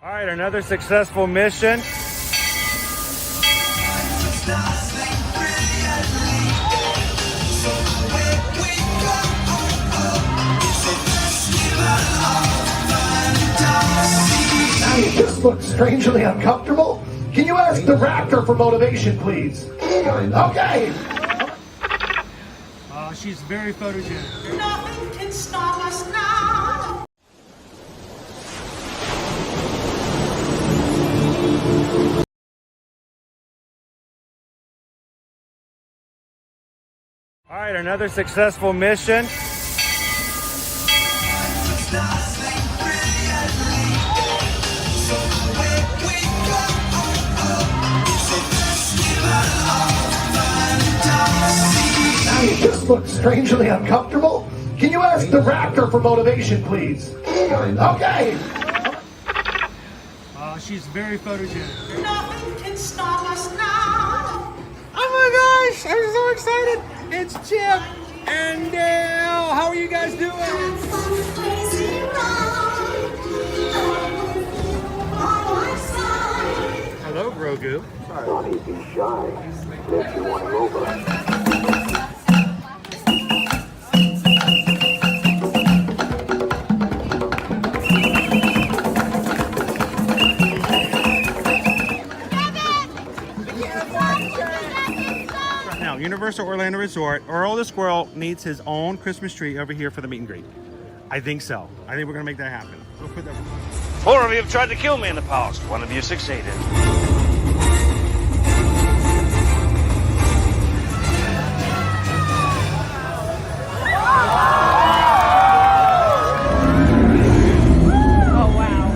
All right, another successful mission. You just look strangely uncomfortable. Can you ask the raptor for motivation, please? Okay. She's very photogenic. Nothing can stop us now. All right, another successful mission. You just look strangely uncomfortable. Can you ask the raptor for motivation, please? Okay. She's very photogenic. Nothing can stop us now. Oh my gosh, I'm so excited. It's Chip and Dale. How are you guys doing? Hello, Grogu. Don't be shy. Let you want over. Universal Orlando Resort, Earl the Squirrel needs his own Christmas tree over here for the meet and greet. I think so. I think we're gonna make that happen. We'll put that. 4 of you have tried to kill me in the past. 1 of you succeeded. Oh wow.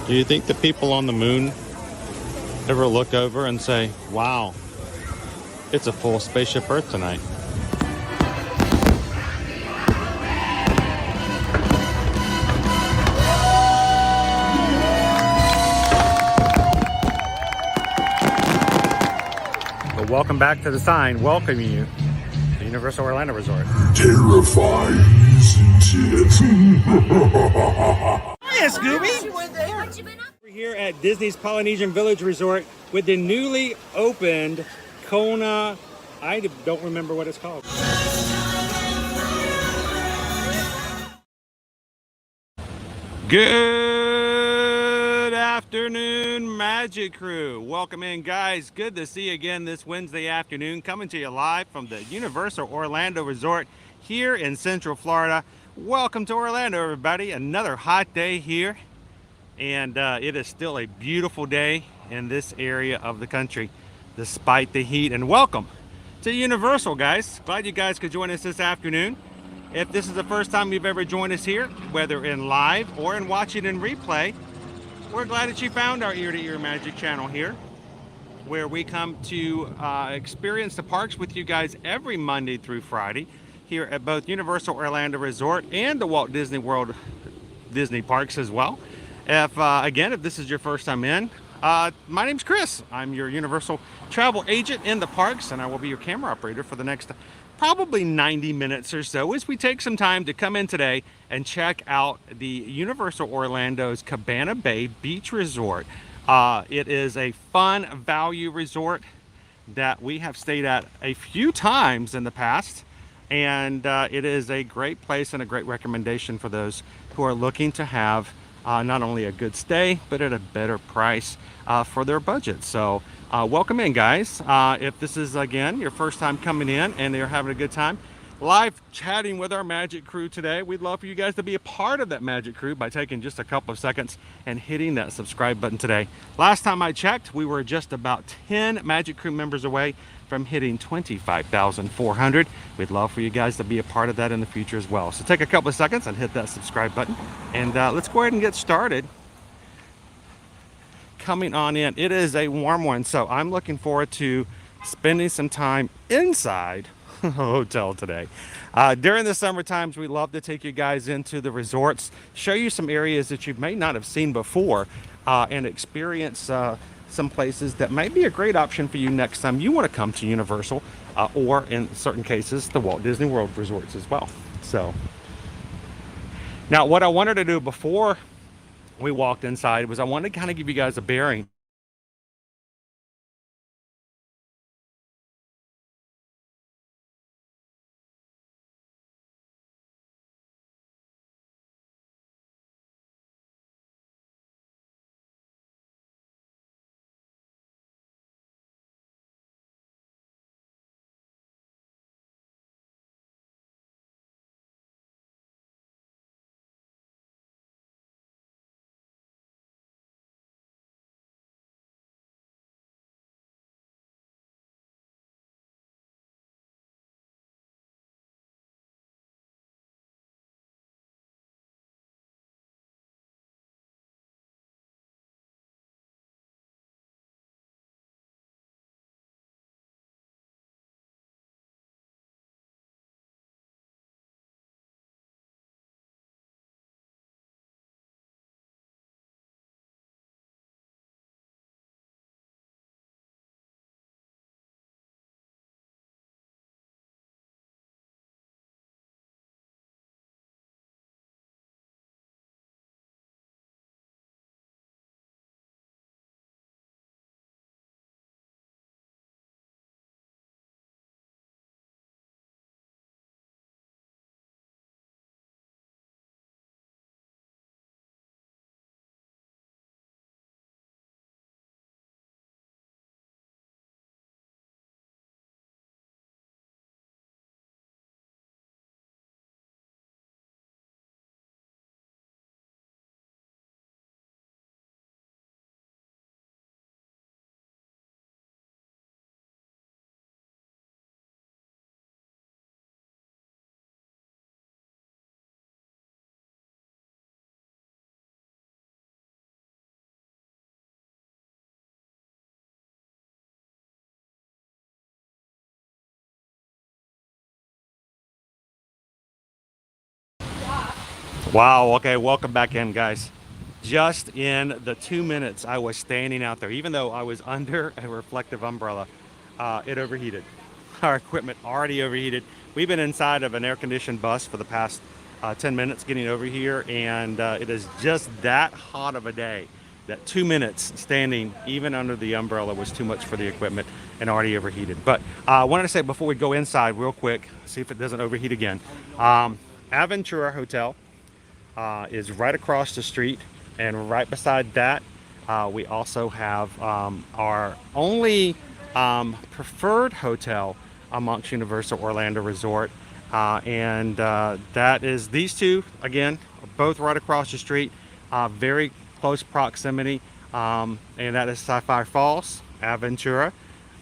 Do you think the people on the moon ever look over and say, wow, it's a full spaceship Earth tonight? But welcome back to the sign welcoming you to Universal Orlando Resort. Terrifying, isn't it? Hiya, Scooby! We're here at Disney's Polynesian Village Resort with the newly opened Kona, I don't remember what it's called. Good afternoon, Magic Crew. Welcome in, guys. Good to see you again this Wednesday afternoon. Coming to you live from the Universal Orlando Resort here in Central Florida. Welcome to Orlando, everybody. Another hot day here. And it is still a beautiful day in this area of the country, despite the heat. And welcome to Universal, guys. Glad you guys could join us this afternoon. If this is the first time you've ever joined us here, whether in live or in watching in replay, we're glad that you found our ear-to-ear magic channel here, where we come to experience the parks with you guys every Monday through Friday here at both Universal Orlando Resort and the Walt Disney World Disney parks as well. If again, if this is your first time in, my name's Chris. I'm your Universal travel agent in the parks, and I will be your camera operator for the next probably 90 minutes or so as we take some time to come in today and check out the Universal Orlando's Cabana Bay Beach Resort. It is a fun value resort that we have stayed at a few times in the past, and it is a great place and a great recommendation for those who are looking to have not only a good stay, but at a better price for their budget. So welcome in, guys. If this is, again, your first time coming in and you're having a good time live chatting with our Magic Crew today, we'd love for you guys to be a part of that Magic Crew by taking just a couple of seconds and hitting that subscribe button today. Last time I checked, we were just about 10 Magic Crew members away from hitting 25,400. We'd love for you guys to be a part of that in the future as well. So take a couple of seconds and hit that subscribe button, and let's go ahead and get started. Coming on in, it is a warm one, so I'm looking forward to spending some time inside a hotel today. During the summer times, we love to take you guys into the resorts, show you some areas that you may not have seen before, and experience some places that might be a great option for you next time you want to come to Universal, or in certain cases, the Walt Disney World resorts as well. So now what I wanted to do before we walked inside was I wanted to kind of give you guys a bearing. Wow, okay, welcome back in, guys. Just in the 2 minutes I was standing out there, even though I was under a reflective umbrella, it overheated. Our equipment already overheated. We've been inside of an air-conditioned bus for the past 10 minutes getting over here, and it is just that hot of a day that 2 minutes standing even under the umbrella was too much for the equipment and already overheated. But I wanted to say before we go inside real quick, see if it doesn't overheat again. Aventura Hotel is right across the street, and right beside that we also have our only preferred hotel amongst Universal Orlando Resort, and that is these two again, both right across the street, very close proximity, and that is Sapphire Falls, Aventura,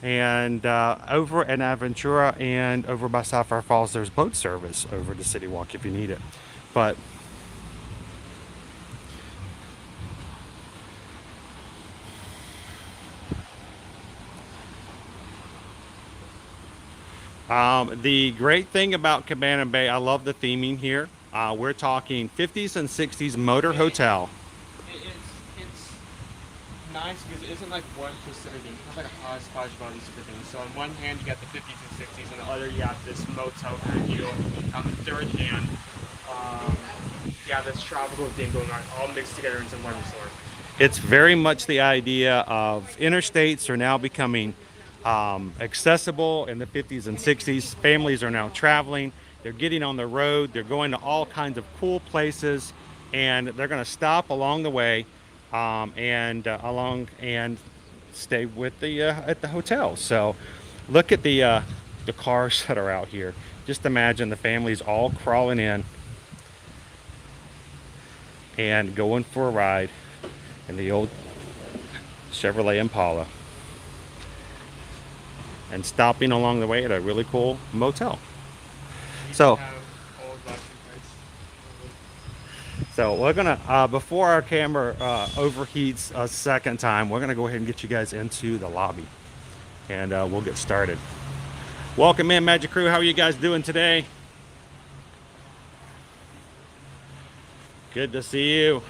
and over in Aventura and over by Sapphire Falls there's boat service over to City Walk if you need it. But the great thing about Cabana Bay, I love the theming here. We're talking 50s and 60s motor hotel. It's nice because it isn't like one vicinity. It's like a hodgepodge of all these different things. So on one hand you got the 50s and 60s, and the other you have this motel deal. On the third hand, you have this tropical thing going on, all mixed together into one resort. It's very much the idea of interstates are now becoming accessible in the 50s and 60s. Families are now traveling, they're getting on the road, they're going to all kinds of cool places, and they're going to stop along the way and stay with the at the hotel. So look at the cars that are out here. Just imagine the families all crawling in and going for a ride in the old Chevrolet Impala, and stopping along the way at a really cool motel. So we're gonna before our camera overheats a second time, we're gonna go ahead and get you guys into the lobby, and we'll get started. Welcome in, Magic Crew. How are you guys doing today? Good to see you.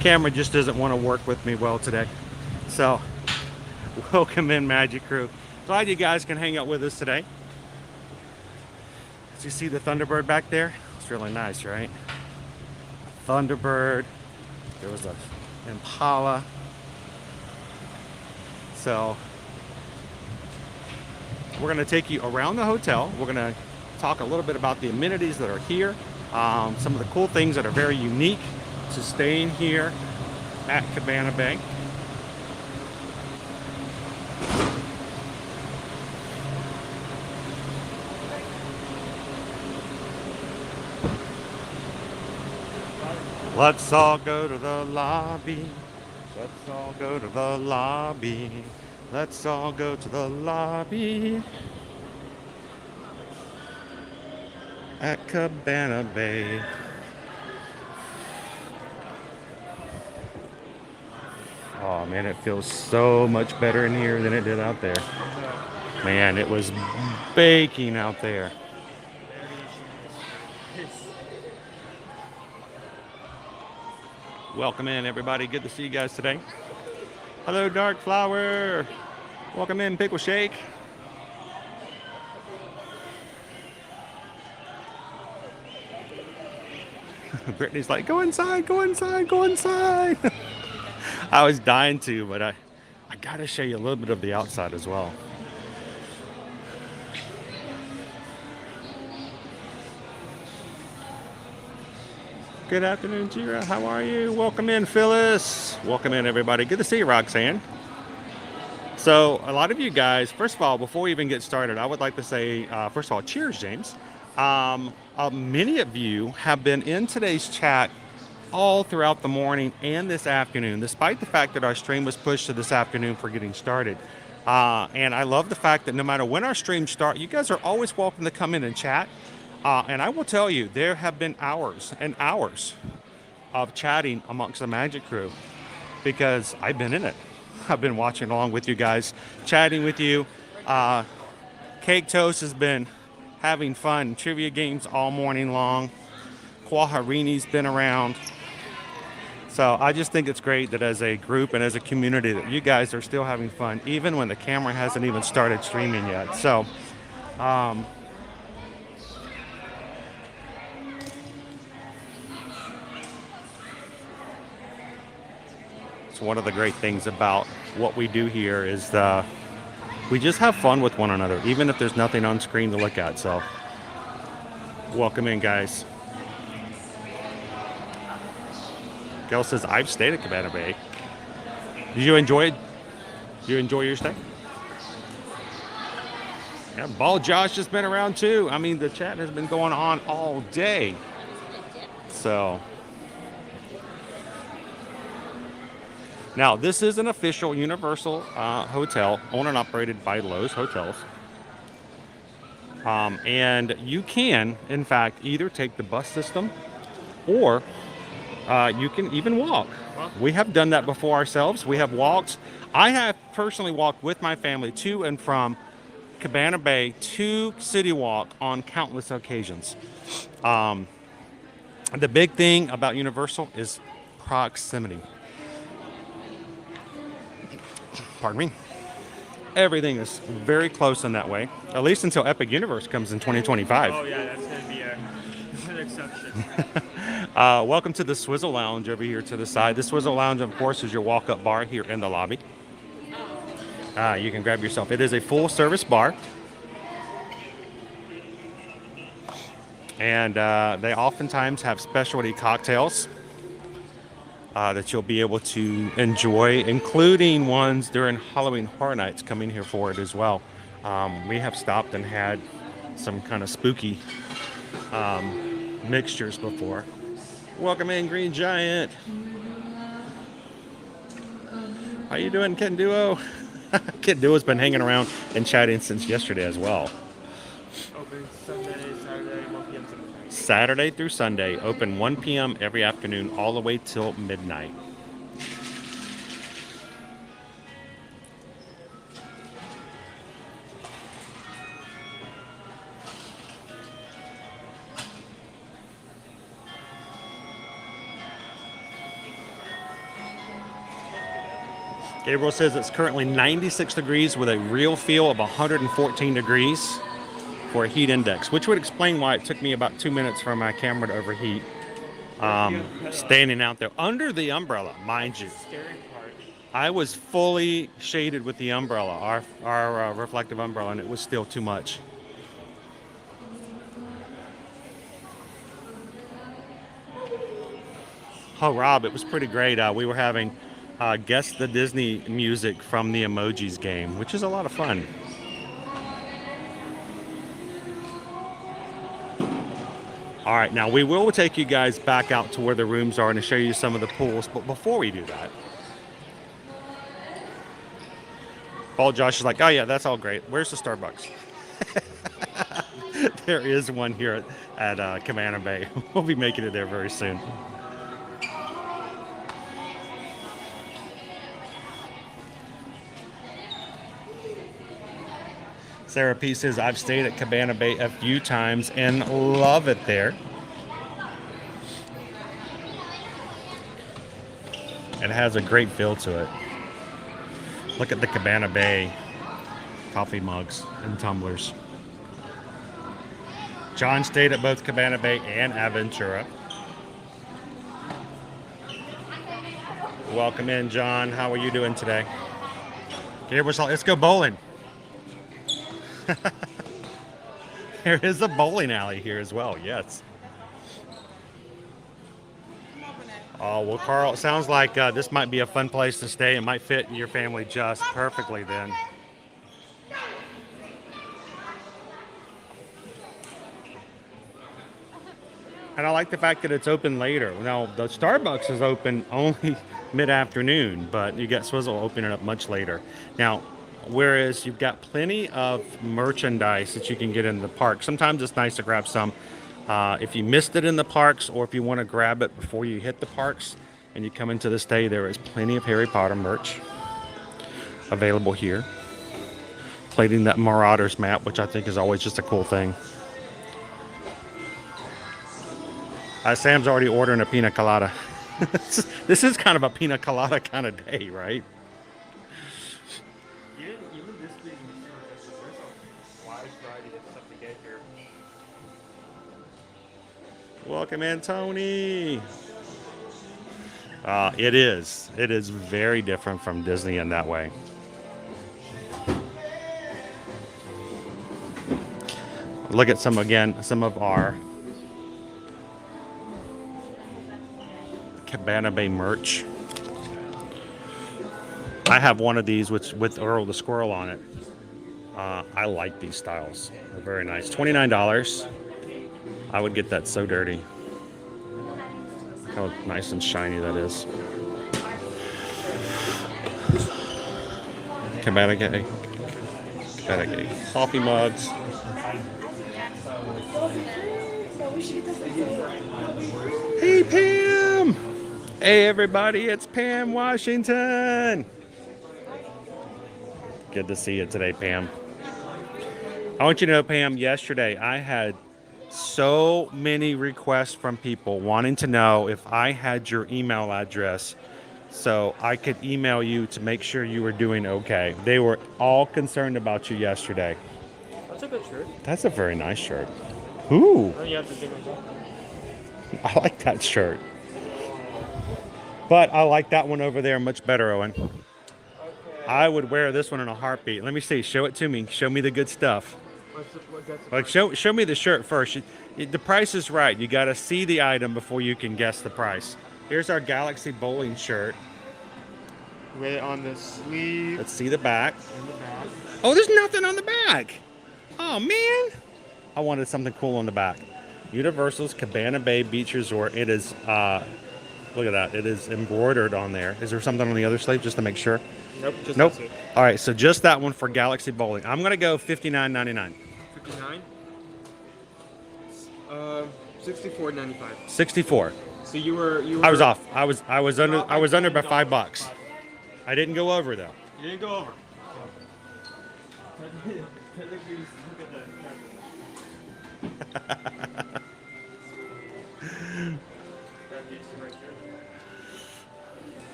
Camera just doesn't want to work with me well today. So, welcome in, Magic Crew. Glad you guys can hang out with us today. As you see the Thunderbird back there, it's really nice, right? Thunderbird. There was a Impala. So, we're going to take you around the hotel. We're going to talk a little bit about the amenities that are here, some of the cool things that are very unique to staying here at Cabana Bay. Let's all go to the lobby. Let's all go to the lobby. Let's all go to the lobby at Cabana Bay. Oh man, it feels so much better in here than it did out there. Man, it was baking out there. Welcome in, everybody. Good to see you guys today. Hello, Dark Flower. Welcome in, Pickle Shake. Brittany's like, go inside, go inside, go inside. I was dying to, but I gotta show you a little bit of the outside as well. Good afternoon, Jira. How are you? Welcome in, Phyllis. Welcome in, everybody. Good to see you, Roxanne. So, a lot of you guys, first of all, before we even get started, I would like to say, first of all, cheers, James. Many of you have been in today's chat all throughout the morning and this afternoon, despite the fact that our stream was pushed to this afternoon for getting started. And I love the fact that no matter when our streams start, you guys are always welcome to come in and chat. And I will tell you, there have been hours and hours of chatting amongst the Magic Crew because I've been in it. I've been watching along with you guys, chatting with you. Cake Toast has been having fun, trivia games all morning long. Quaharini's been around. So I just think it's great that as a group and as a community that you guys are still having fun, even when the camera hasn't even started streaming yet. So, so one of the great things about what we do here is we just have fun with one another, even if there's nothing on screen to look at. So welcome in, guys. Gail says, I've stayed at Cabana Bay. Did you enjoy it? Did you enjoy your stay? Yeah, Ball Josh has been around too. I mean, the chat has been going on all day. So now, this is an official Universal hotel, owned and operated by Lowe's Hotels. And you can, in fact, either take the bus system or you can even walk. We have done that before ourselves. We have walked. I have personally walked with my family to and from Cabana Bay to City Walk on countless occasions. The big thing about Universal is proximity. Pardon me. Everything is very close in that way, at least until Epic Universe comes in 2025. Oh yeah, that's going to be an exception. Welcome to the Swizzle Lounge over here to the side. The Swizzle Lounge, of course, is your walk-up bar here in the lobby. You can grab yourself. It is a full-service bar. And they oftentimes have specialty cocktails that you'll be able to enjoy, including ones during Halloween Horror Nights coming here for it as well. We have stopped and had some kind of spooky mixtures before. Welcome in, Green Giant. How you doing, Kid Duo? Kid Duo's been hanging around and chatting since yesterday as well. Open Sunday, Saturday, 1 p.m. to Saturday through Sunday, open 1 p.m. every afternoon, all the way till midnight. Gabriel says it's currently 96 degrees with a real feel of 114 degrees for a heat index, which would explain why it took me about 2 minutes for my camera to overheat. Standing out there under the umbrella, mind you. I was fully shaded with the umbrella, our reflective umbrella, and it was still too much. Oh, Rob, it was pretty great. We were having guess the Disney music from the Emojis game, which is a lot of fun. All right, now we will take you guys back out to where the rooms are and to show you some of the pools, but before we do that, Paul Josh is like, oh yeah, that's all great. Where's the Starbucks? There is one here at Cabana Bay. We'll be making it there very soon. Sarah P says, I've stayed at Cabana Bay a few times and love it there. It has a great feel to it. Look at the Cabana Bay coffee mugs and tumblers. John stayed at both Cabana Bay and Aventura. Welcome in, John. How are you doing today? Let's go bowling. There is a bowling alley here as well, yes. Oh, well, Carl, it sounds like this might be a fun place to stay. It might fit your family just perfectly then. And I like the fact that it's open later. Now, the Starbucks is open only mid-afternoon, but you got Swizzle opening up much later. Now, whereas you've got plenty of merchandise that you can get in the park. Sometimes it's nice to grab some. If you missed it in the parks, or if you want to grab it before you hit the parks and you come into this day, there is plenty of Harry Potter merch available here. Plating that Marauders map, which I think is always just a cool thing. Sam's already ordering a pina colada. This is kind of a pina colada kind of day, right? Even this being there's a wide variety of stuff to get here. Welcome in, Tony. It is very different from Disney in that way. Look at some of our Cabana Bay merch. I have one of these with Earl the Squirrel on it. I like these styles. They're very nice. $29. I would get that so dirty. Look how nice and shiny that is. Cabana Bay. Coffee mugs. Hey, Pam! Hey, everybody, it's Pam Washington. Good to see you today, Pam. I want you to know, Pam, yesterday I had so many requests from people wanting to know if I had your email address so I could email you to make sure you were doing okay. They were all concerned about you yesterday. That's a good shirt. That's a very nice shirt. Ooh. Oh, you have to do it. I like that shirt. But I like that one over there much better, Owen. Okay. I would wear this one in a heartbeat. Let me see. Show it to me. Show me the good stuff. Like show me the shirt first. The price is right. You got to see the item before you can guess the price. Here's our Galaxy Bowling shirt. With it on the sleeve. Let's see the back. And the back. Oh, there's nothing on the back. Oh, man. I wanted something cool on the back. Universal's Cabana Bay Beach Resort. It is, look at that. It is embroidered on there. Is there something on the other sleeve just to make sure? Nope. Just nope. All right, so just that one for Galaxy Bowling. I'm going to go $59.99. 59. 64.95. 64. So you were. I was off. I was under by $5. I didn't go over though. You didn't go over.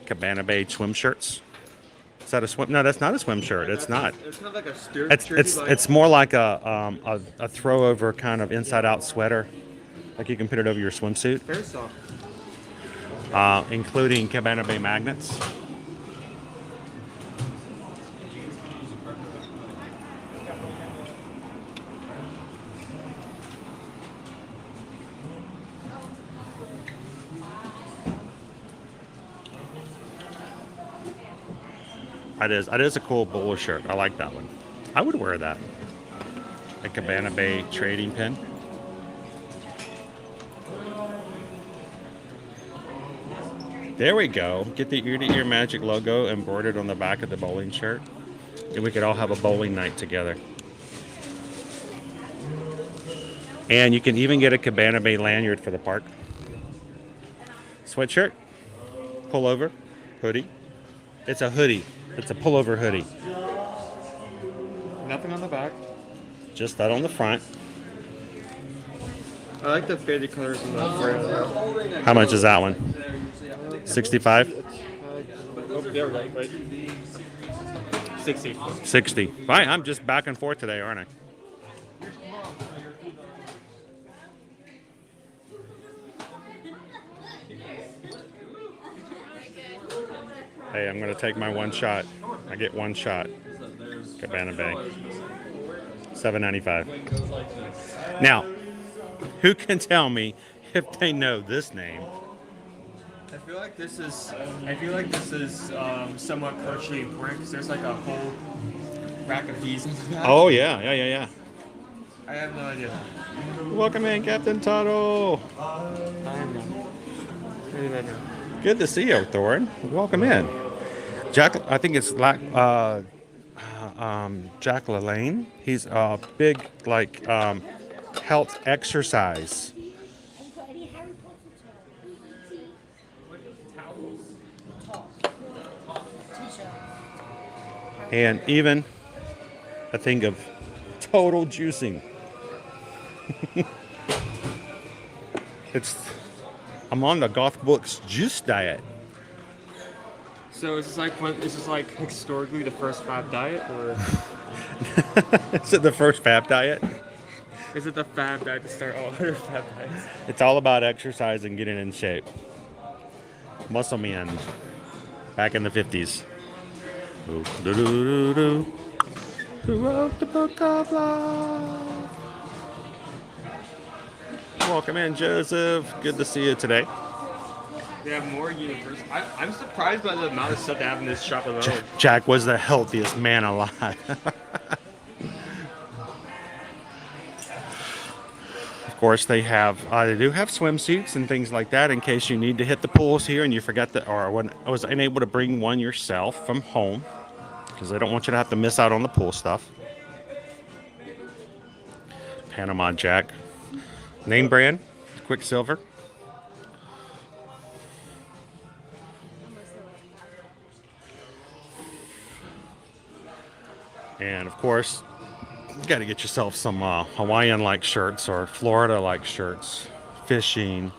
Cabana Bay swim shirts. Is that a swim? No, that's not a swim shirt. It's not. It's kind of like a spirit. It's more like a throw over kind of inside out sweater, like you can put it over your swimsuit. Very soft. Including Cabana Bay magnets. That is a cool bowler shirt. I like that one. I would wear that. A Cabana Bay trading pin. There we go. Get the ear-to-ear magic logo embroidered on the back of the bowling shirt. And we could all have a bowling night together. And you can even get a Cabana Bay lanyard for the park. Sweatshirt, pullover, hoodie. It's a hoodie. It's a pullover hoodie. Nothing on the back. Just that on the front. I like the faded colors in the front. How much is that one? 65? Oh, there we go. Wait. 60. 60. Fine, I'm just back and forth today, aren't I? Hey, I'm going to take my one shot. I get one shot. Cabana Bay. $7.95. Now, who can tell me if they know this name? I feel like this is somewhat culturally important because there's like a whole rack of these in the back. Oh, yeah. I have no idea. Welcome in, Captain Tuttle. I am not. Maybe I know. Good to see you, Thorin. Welcome in. Jack, I think it's like Jack LaLanne. He's a big health exercise. And even a thing of total juicing. I'm on the Goth Books juice diet. So is this like historically the first fab diet, or Is it the first fab diet? is it the fab diet to start all other fab diets? It's all about exercise and getting in shape. Muscle man. Back in the 50s. Ooh, doo-doo-doo-doo. Who wrote the book of love? Welcome in, Joseph. Good to see you today. They have more universe. I'm surprised by the amount of stuff they have in this shop alone. Jack was the healthiest man alive. Of course, they do have swimsuits and things like that in case you need to hit the pools here and you forgot that, or when I was unable to bring one yourself from home because they don't want you to have to miss out on the pool stuff. Panama Jack. Name brand, Quicksilver. And of course, you got to get yourself some Hawaiian-like shirts or Florida-like shirts. Fishing,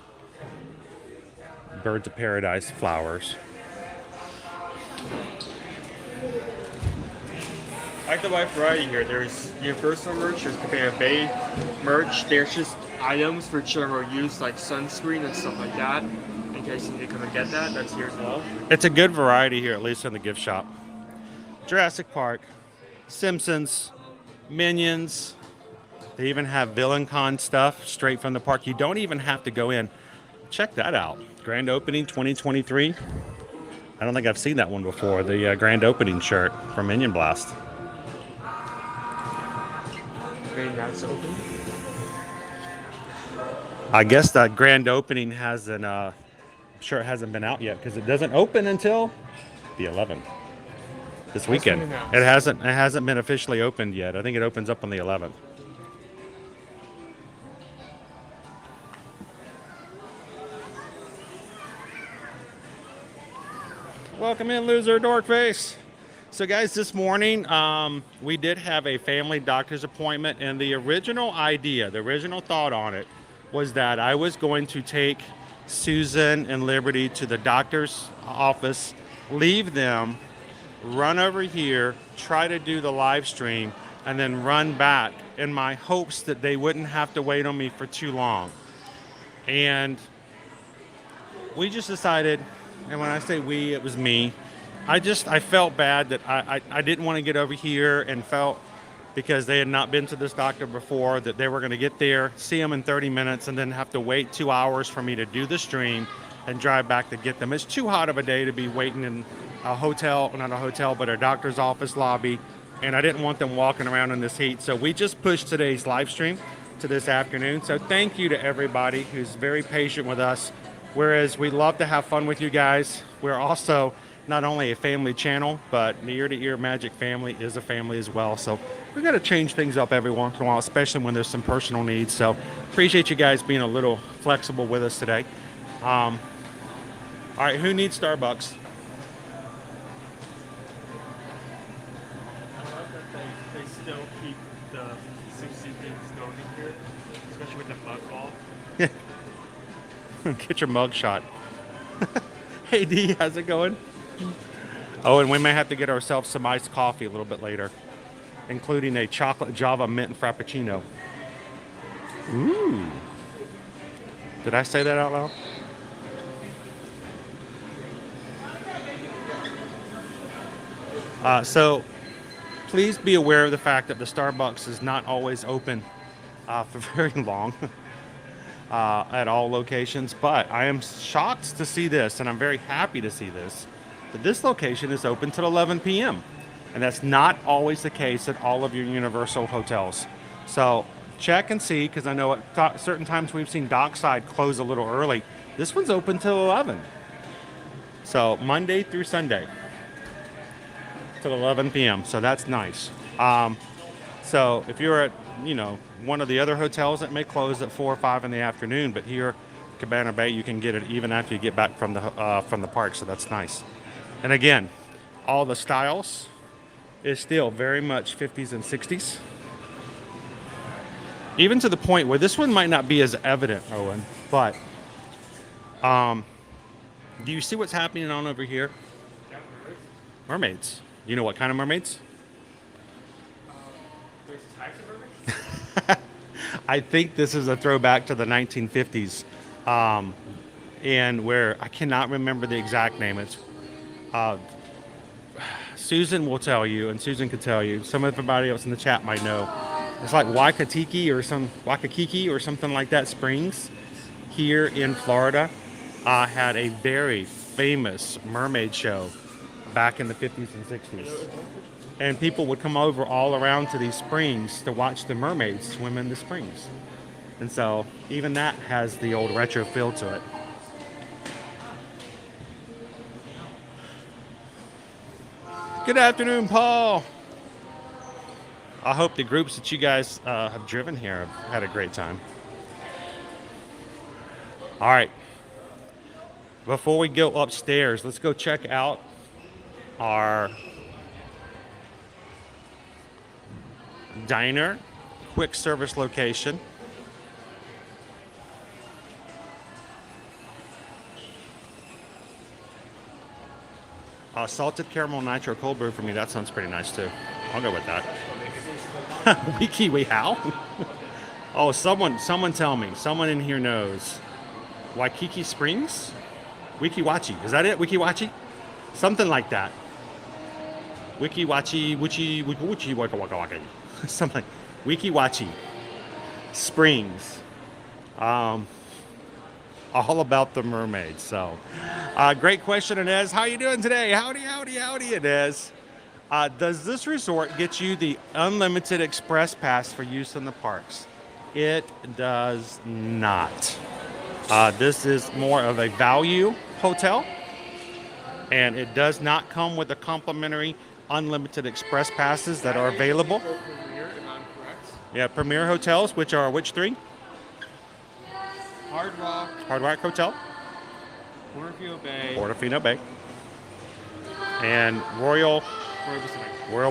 birds of paradise, flowers. I like the wide variety here. There's universal merch, there's Cabana Bay merch. There's just items for general use like sunscreen and stuff like that. In case you need to come and get that, that's here as well. It's a good variety here, at least in the gift shop. Jurassic Park, Simpsons, Minions. They even have Villain Con stuff straight from the park. You don't even have to go in. Check that out. Grand opening 2023. I don't think I've seen that one before. The grand opening shirt from Minion Blast. Okay, that's open. I guess the grand opening hasn't, sure it hasn't been out yet because it doesn't open until the 11th. This weekend. It hasn't been officially opened yet. I think it opens up on the 11th. Welcome in, loser dorkface. So guys, this morning we did have a family doctor's appointment, and the original idea, the original thought on it was that I was going to take Susan and Liberty to the doctor's office, leave them, run over here, try to do the live stream, and then run back in my hopes that they wouldn't have to wait on me for too long. And we just decided, and when I say we, it was me, I felt bad that I didn't want to get over here, and felt, because they had not been to this doctor before, that they were going to get there, see them in 30 minutes, and then have to wait 2 hours for me to do the stream and drive back to get them. It's too hot of a day to be waiting in a hotel, not a hotel, but a doctor's office lobby, and I didn't want them walking around in this heat. So we just pushed today's live stream to this afternoon. So thank you to everybody who's very patient with us. Whereas we love to have fun with you guys, we're also not only a family channel, but the Ear to Ear Magic family is a family as well. So we got to change things up every once in a while, especially when there's some personal needs. So appreciate you guys being a little flexible with us today. All right, who needs Starbucks? They still keep the 60 things going here, especially with the mug ball. Get your mug shot. Hey D, how's it going? Oh, and we may have to get ourselves some iced coffee a little bit later, including a chocolate Java mint frappuccino. Ooh. Did I say that out loud? So please be aware of the fact that the Starbucks is not always open for very long at all locations, but I am shocked to see this, and I'm very happy to see this, that this location is open till 11 p.m. And that's not always the case at all of your Universal hotels. So check and see, because I know at certain times we've seen Dockside close a little early. This one's open till 11. So Monday through Sunday till 11 p.m. So that's nice. So if you're at, one of the other hotels, that may close at 4 or 5 in the afternoon, but here, Cabana Bay, you can get it even after you get back from the park. So that's nice. And again, all the styles is still very much 50s and 60s. Even to the point where this one might not be as evident, Owen, but do you see what's happening on over here? Mermaids. You know what kind of mermaids? There's types of mermaids? I think this is a throwback to the 1950s, and where I cannot remember the exact name. It's Susan will tell you, and Susan could tell you. Some everybody else in the chat might know. It's like Waikiki or something like that. Springs here in Florida had a very famous mermaid show back in the 50s and 60s. And people would come over all around to these springs to watch the mermaids swim in the springs. And so even that has the old retro feel to it. Good afternoon, Paul. I hope the groups that you guys have driven here have had a great time. All right. Before we go upstairs, let's go check out our diner, quick service location. Salted caramel nitro cold brew for me. That sounds pretty nice too. I'll go with that. Wiki we how? Oh, someone tell me. Someone in here knows. Waikiki Springs? Wikiwachi. Is that it? Wikiwachi? Something like that. Wikiwachi, Wichi, Waka Waka Waka. Something. Wikiwachi Springs. All about the mermaids. So, great question, Inez. How you doing today? Howdy, Inez. Does this resort get you the unlimited express pass for use in the parks? It does not. This is more of a value hotel, and it does not come with the complimentary unlimited express passes that are available. Yeah, Premier Hotels, which are which three? Hard Rock Hotel, Portofino Bay, and Royal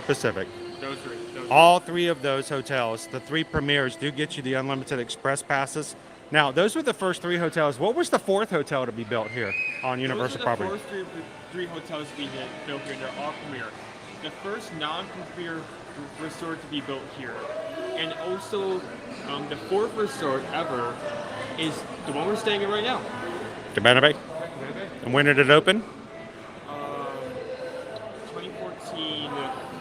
Pacific. Those three. All three of those hotels, the three premiers, do get you the unlimited express passes. Now, those were the first 3 hotels. What was the 4th hotel to be built here on Universal property? Those are the first three hotels we did built here. They're all premier. The first non-premier resort to be built here, and also the 4th resort ever is the one we're staying in right now. Cabana Bay. And when did it open? 2014,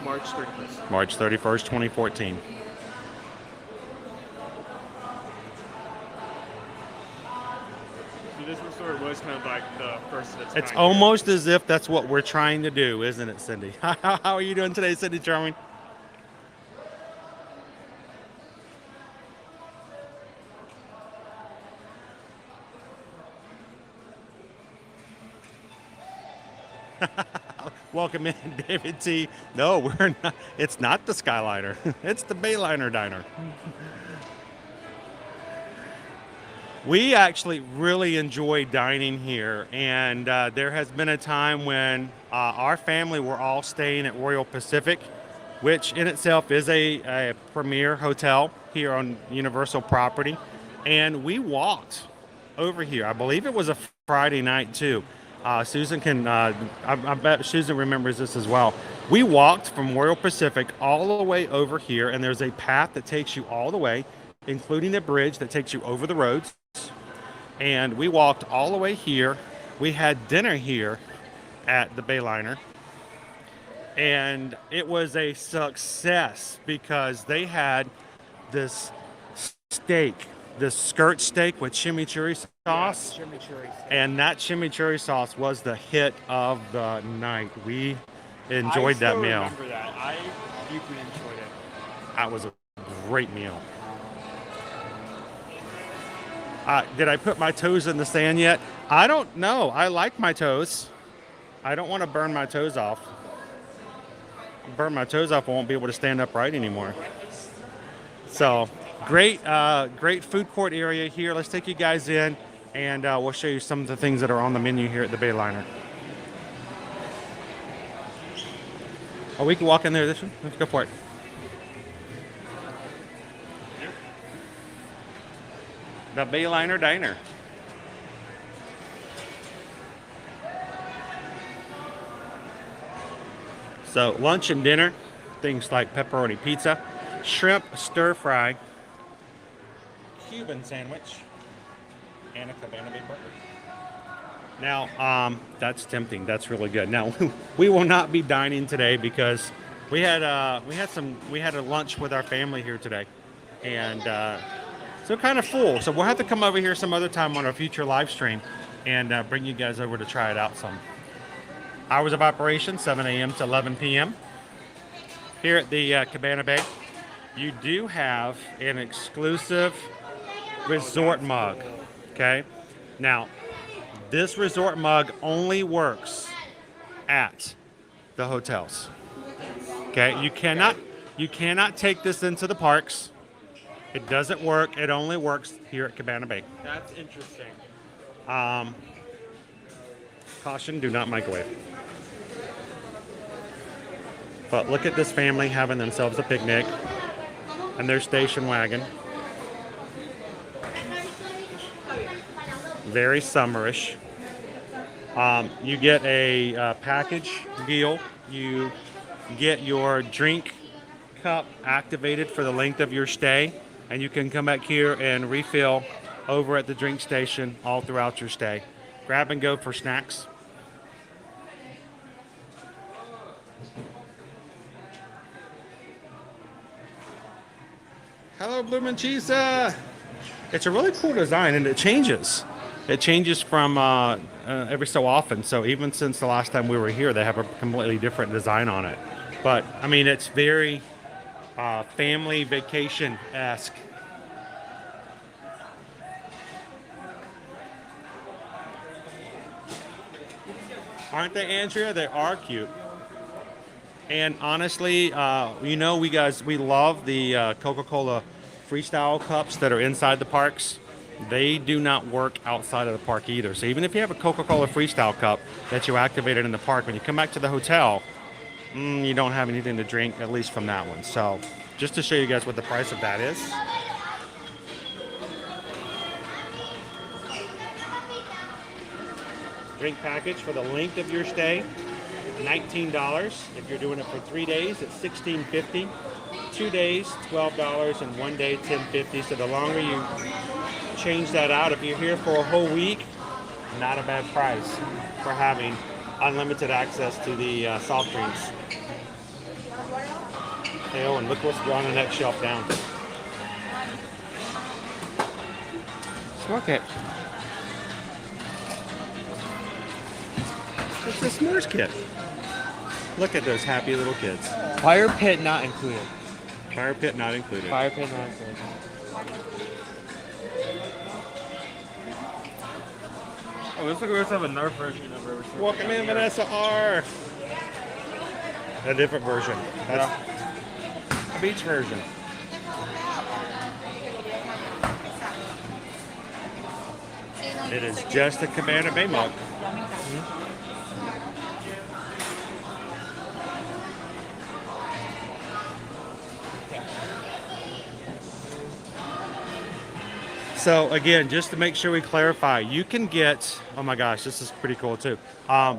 March 31st. March 31st, 2014. So this resort was kind of like the first of its It's kind. almost as if that's what we're trying to do, isn't it, Cindy? How are you doing today, Cindy Charming? Welcome in, David T. No, we're not. It's not the Skyliner. It's the Bayliner Diner. We actually really enjoy dining here, and there has been a time when our family were all staying at Royal Pacific, which in itself is a premier hotel here on Universal property, and we walked over here. I believe it was a Friday night too. Susan can, I bet Susan remembers this as well. We walked from Royal Pacific all the way over here, and there's a path that takes you all the way, including a bridge that takes you over the roads. And we walked all the way here. We had dinner here at the Bayliner, and it was a success because they had this steak, this skirt steak with chimichurri sauce. Yeah, chimichurri. And that chimichurri sauce was the hit of the night. We enjoyed that meal. I remember that. I deeply enjoyed it. That was a great meal. Did I put my toes in the sand yet? I don't know. I like my toes. I don't want to burn my toes off. Burn my toes off, I won't be able to stand upright anymore. So, great food court area here. Let's take you guys in, and we'll show you some of the things that are on the menu here at the Bayliner. Oh, we can walk in there this one? Let's go for it. The Bayliner Diner. So lunch and dinner, things like pepperoni pizza, shrimp stir fry, Cuban sandwich, and a Cabana Bay burger. Now, that's tempting. That's really good. Now, we will not be dining today because we had a lunch with our family here today, and so kind of full. So we'll have to come over here some other time on a future live stream and bring you guys over to try it out some. Hours of operation, 7 a.m. to 11 p.m. Here at the Cabana Bay. You do have an exclusive resort mug, okay? Now, this resort mug only works at the hotels, okay? You cannot take this into the parks. It doesn't work. It only works here at Cabana Bay. That's interesting. Caution, do not microwave. But look at this family having themselves a picnic and their station wagon. Very summerish. You get a package deal. You get your drink cup activated for the length of your stay, and you can come back here and refill over at the drink station all throughout your stay. Grab and go for snacks. Hello, Bloomin' Cheese. It's a really cool design, and it changes. It changes from every so often. So even since the last time we were here, they have a completely different design on it. But I mean, it's very family vacation-esque. Aren't they, Andrea? They are cute. And honestly, you know, we love the Coca-Cola Freestyle cups that are inside the parks. They do not work outside of the park either. So even if you have a Coca-Cola Freestyle cup that you activated in the park, when you come back to the hotel, you don't have anything to drink, at least from that one. So just to show you guys what the price of that is. Drink package for the length of your stay, $19. If you're doing it for 3 days, it's $16.50. 2 days, $12, and 1 day, $10.50. So the longer you change that out, if you're here for a whole week, not a bad price for having unlimited access to the soft drinks. Hey, Owen, look what's on the next shelf down. S'more kit. It's a s'mores kit. Look at those happy little kids. Fire pit not included. Fire pit not included. Fire pit not included. Oh, let's look at another version of it. Welcome in, Vanessa R. A different version. That's a beach version. It is just a Cabana Bay mug. So again, just to make sure we clarify, you can get, oh my gosh, this is pretty cool too.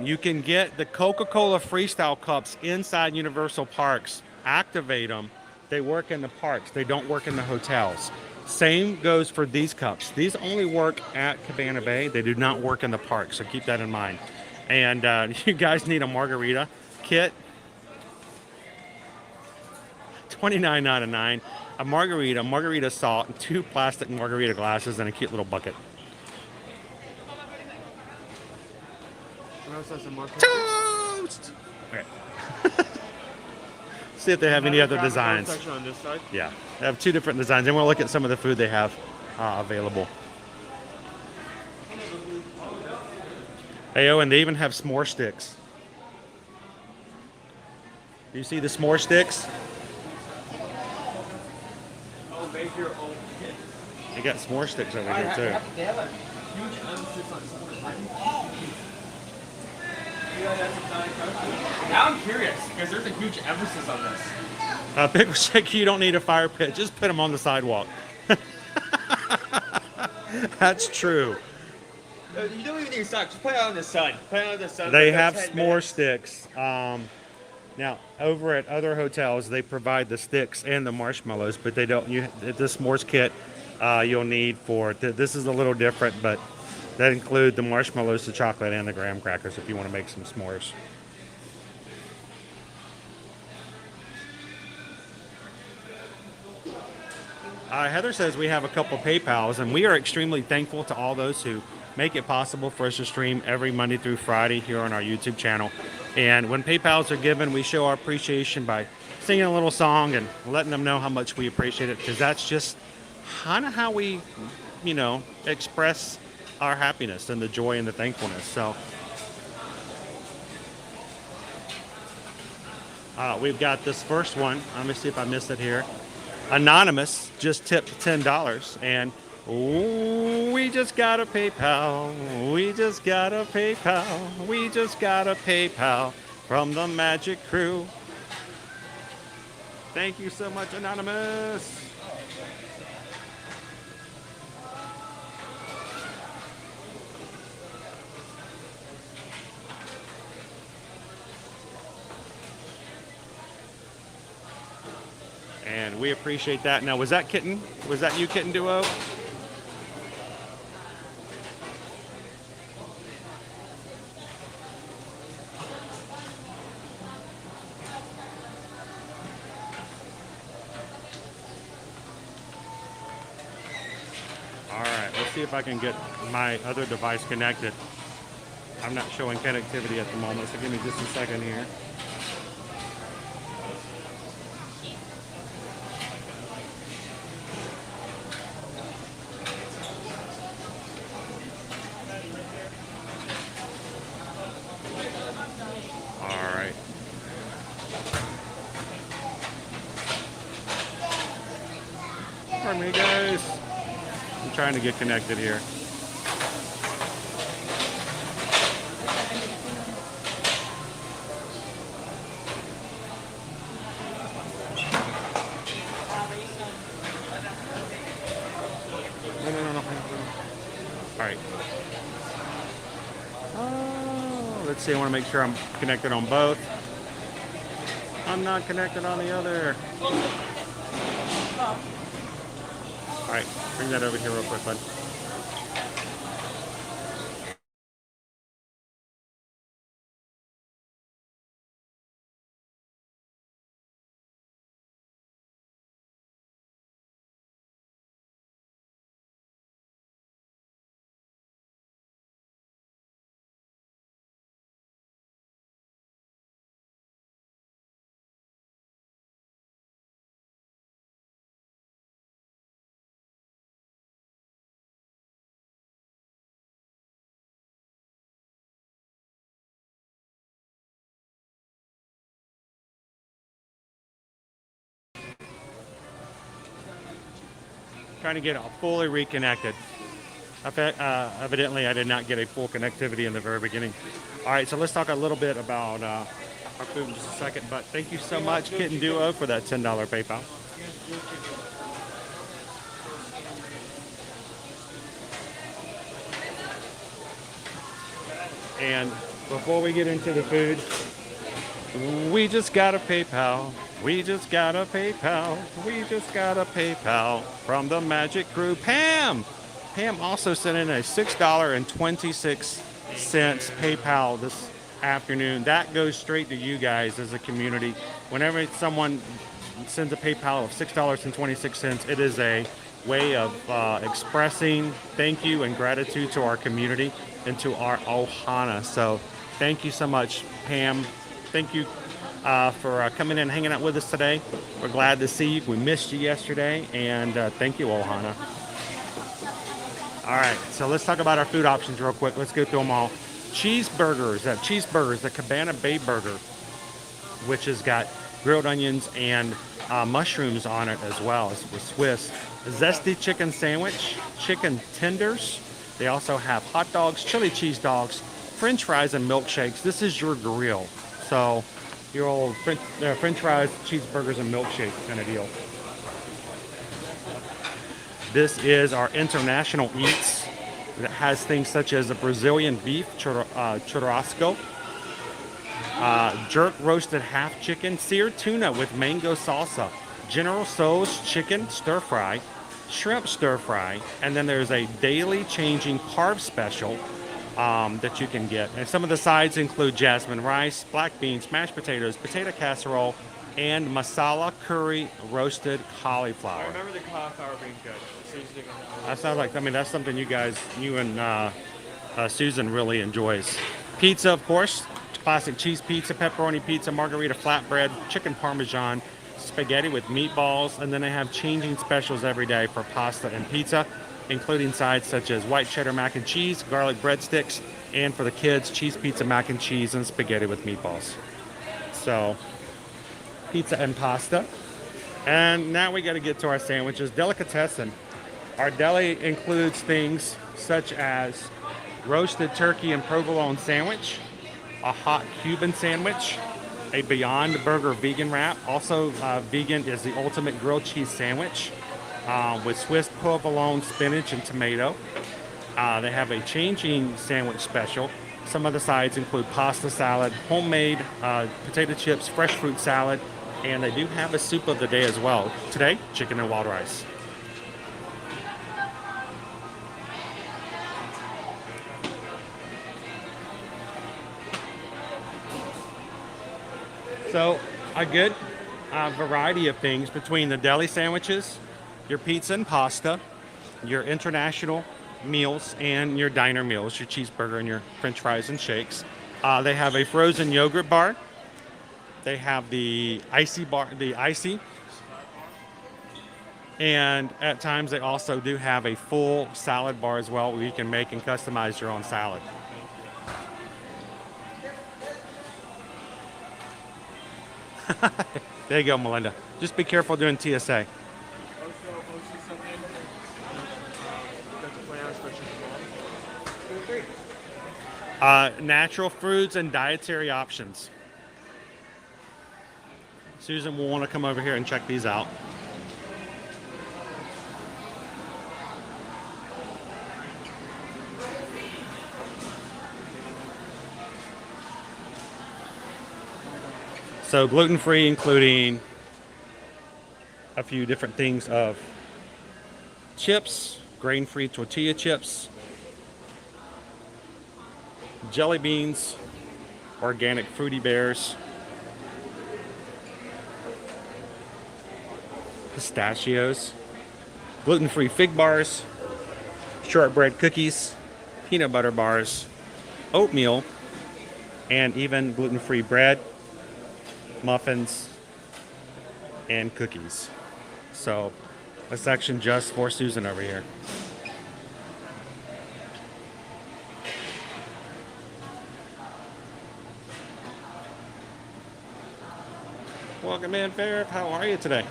You can get the Coca-Cola Freestyle cups inside Universal Parks, activate them. They work in the parks, they don't work in the hotels. Same goes for these cups. These only work at Cabana Bay. They do not work in the park, so keep that in mind. And you guys need a margarita kit. $29.99. A margarita salt, and 2 plastic margarita glasses, and a cute little bucket. Toast! Okay. See if they have any other designs. On this side. Yeah, they have 2 different designs, and we'll look at some of the food they have available. Hey, oh, and they even have s'more sticks. Do you see the s'more sticks? They got s'more sticks over here too. They have a huge emphasis on s'mores. Now I'm curious because there's a huge emphasis on this. Big Shake, you don't need a fire pit. Just put them on the sidewalk. That's true. You don't even need socks. Just put it out in the sun. Put it out in the sun. They have s'more sticks. Now, over at other hotels, they provide the sticks and the marshmallows, but they don't. The s'mores kit you'll need for this is a little different, but that include the marshmallows, the chocolate, and the graham crackers if you want to make some s'mores. Heather says we have a couple PayPals, and we are extremely thankful to all those who make it possible for us to stream every Monday through Friday here on our YouTube channel. And when PayPals are given, we show our appreciation by singing a little song and letting them know how much we appreciate it, because that's just kind of how we, express our happiness and the joy and the thankfulness. So we've got this first one. Let me see if I missed it here. Anonymous just tipped $10, and we just got a PayPal. We just got a PayPal. We just got a PayPal from the Magic Crew. Thank you so much, Anonymous. And we appreciate that. Now, was that Kitten? Was that you, Kitten Duo? All right, let's see if I can get my other device connected. I'm not showing connectivity at the moment, so give me just a second here. Pardon me, guys. I'm trying to get connected here. No. All right. Let's see, I want to make sure I'm connected on both. I'm not connected on the other. All right, bring that over here real quick, bud. Trying to get all fully reconnected. Evidently, I did not get a full connectivity in the very beginning. All right, so let's talk a little bit about our food in just a second. But thank you so much, Kitten Duo, for that $10 PayPal. And before we get into the food, we just got a PayPal. We just got a PayPal. We just got a PayPal from the Magic Crew. Pam! Pam also sent in a $6.26 PayPal this afternoon. That goes straight to you guys as a community. Whenever someone sends a PayPal of $6.26, it is a way of expressing thank you and gratitude to our community and to our Ohana. So thank you so much, Pam. Thank you for coming in and hanging out with us today. We're glad to see you. We missed you yesterday, and thank you, Ohana. All right, so let's talk about our food options real quick. Let's go through them all. Cheeseburgers, the Cabana Bay burger, which has got grilled onions and mushrooms on it as well. It's with Swiss. Zesty chicken sandwich, chicken tenders. They also have hot dogs, chili cheese dogs, French fries, and milkshakes. This is your grill. So your old French fries, cheeseburgers, and milkshake kind of deal. This is our international eats. It has things such as a Brazilian beef churrasco, jerk roasted half chicken, seared tuna with mango salsa, General Tso's chicken stir fry, shrimp stir fry, and then there's a daily changing carb special that you can get. And some of the sides include jasmine rice, black beans, mashed potatoes, potato casserole, and masala curry roasted cauliflower. I remember the cauliflower being good. That sounds like, I mean, that's something you and Susan really enjoys. Pizza, of course, classic cheese pizza, pepperoni pizza, margarita flatbread, chicken parmesan, spaghetti with meatballs, and then they have changing specials every day for pasta and pizza, including sides such as white cheddar mac and cheese, garlic breadsticks, and for the kids, cheese pizza, mac and cheese, and spaghetti with meatballs. So, pizza and pasta. And now we got to get to our sandwiches. Delicatessen. Our deli includes things such as roasted turkey and provolone sandwich, a hot Cuban sandwich, a Beyond Burger vegan wrap. Also, vegan is the ultimate grilled cheese sandwich with Swiss provolone, spinach, and tomato. They have a changing sandwich special. Some of the sides include pasta salad, homemade potato chips, fresh fruit salad, and they do have a soup of the day as well. Today, chicken and wild rice. So, a good variety of things between the deli sandwiches, your pizza and pasta, your international meals, and your diner meals, your cheeseburger and your French fries and shakes. They have a frozen yogurt bar. They have the icy bar, and at times they also do have a full salad bar as well, where you can make and customize your own salad. There you go, Melinda. Just be careful doing TSA. Natural foods and dietary options. Susan will want to come over here and check these out. So gluten-free, including a few different things of chips, grain-free tortilla chips, jelly beans, organic Fruity Bears, pistachios, gluten-free fig bars, shortbread cookies, peanut butter bars, oatmeal, and even gluten-free bread, muffins, and cookies. So a section just for Susan over here. Welcome in, Fair. How are you today?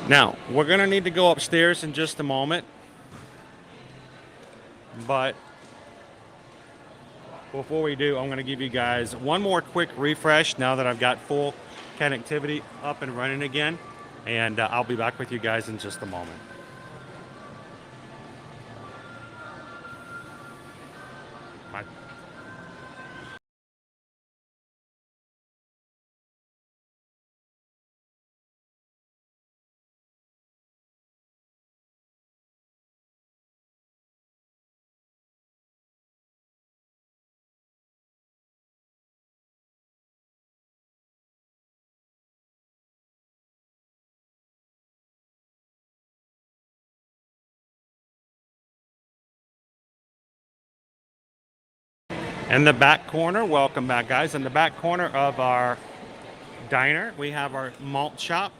Now, we're going to need to go upstairs in just a moment. But before we do, I'm going to give you guys one more quick refresh now that I've got full connectivity up and running again. And I'll be back with you guys in just a moment. Bye. In the back corner, welcome back, guys. In the back corner of our diner, we have our malt shop.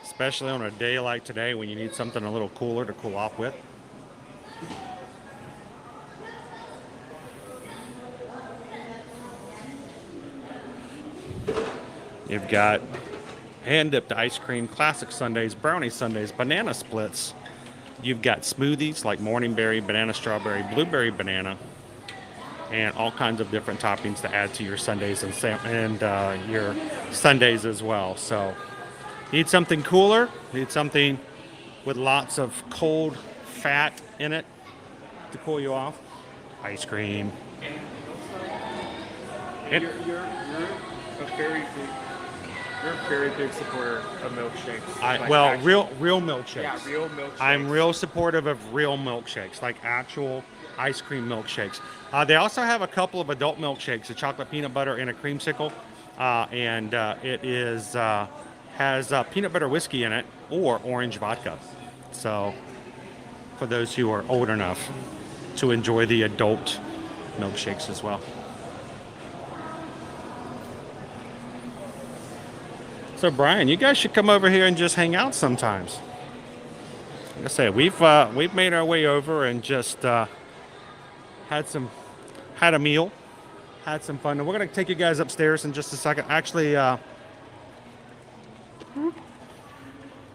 Especially on a day like today when you need something a little cooler to cool off with. You've got hand-dipped ice cream, classic sundaes, brownie sundaes, banana splits. You've got smoothies like morning berry, banana strawberry, blueberry banana, and all kinds of different toppings to add to your sundaes and your sundaes as well. So, need something cooler? Need something with lots of cold fat in it to cool you off? Ice cream. And you're a very big supporter of milkshakes. Real milkshakes. Yeah, real milkshakes. I'm real supportive of real milkshakes, like actual ice cream milkshakes. They also have a couple of adult milkshakes, a chocolate peanut butter and a creamsicle, and it has peanut butter whiskey in it or orange vodka. So for those who are old enough to enjoy the adult milkshakes as well. So Brian, you guys should come over here and just hang out sometimes. Like I say, we've made our way over and just had a meal, had some fun. And we're gonna take you guys upstairs in just a second. Actually, I'm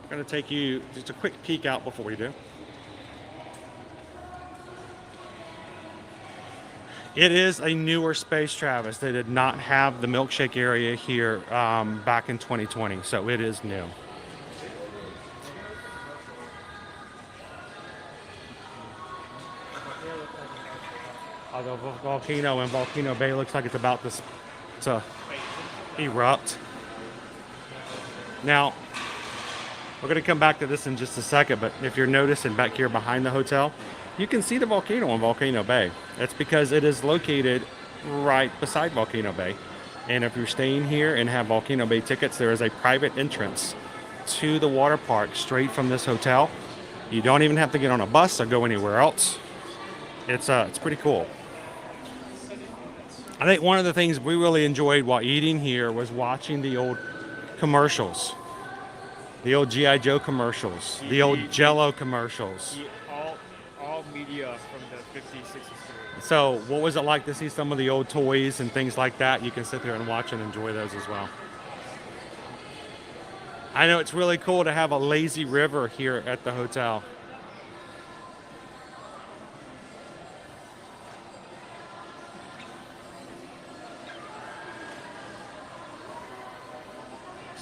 gonna take you just a quick peek out before we do. It is a newer space, Travis. They did not have the milkshake area here back in 2020, so it is new. The volcano in Volcano Bay looks like it's about to erupt. Now, we're going to come back to this in just a second, but if you're noticing back here behind the hotel, you can see the volcano in Volcano Bay. That's because it is located right beside Volcano Bay. And if you're staying here and have Volcano Bay tickets, there is a private entrance to the water park straight from this hotel. You don't even have to get on a bus or go anywhere else. It's pretty cool. I think one of the things we really enjoyed while eating here was watching the old commercials. The old G.I. Joe commercials, the old Jell-O commercials. All media from the 50s, 60s. So what was it like to see some of the old toys and things like that? You can sit there and watch and enjoy those as well. I know it's really cool to have a lazy river here at the hotel.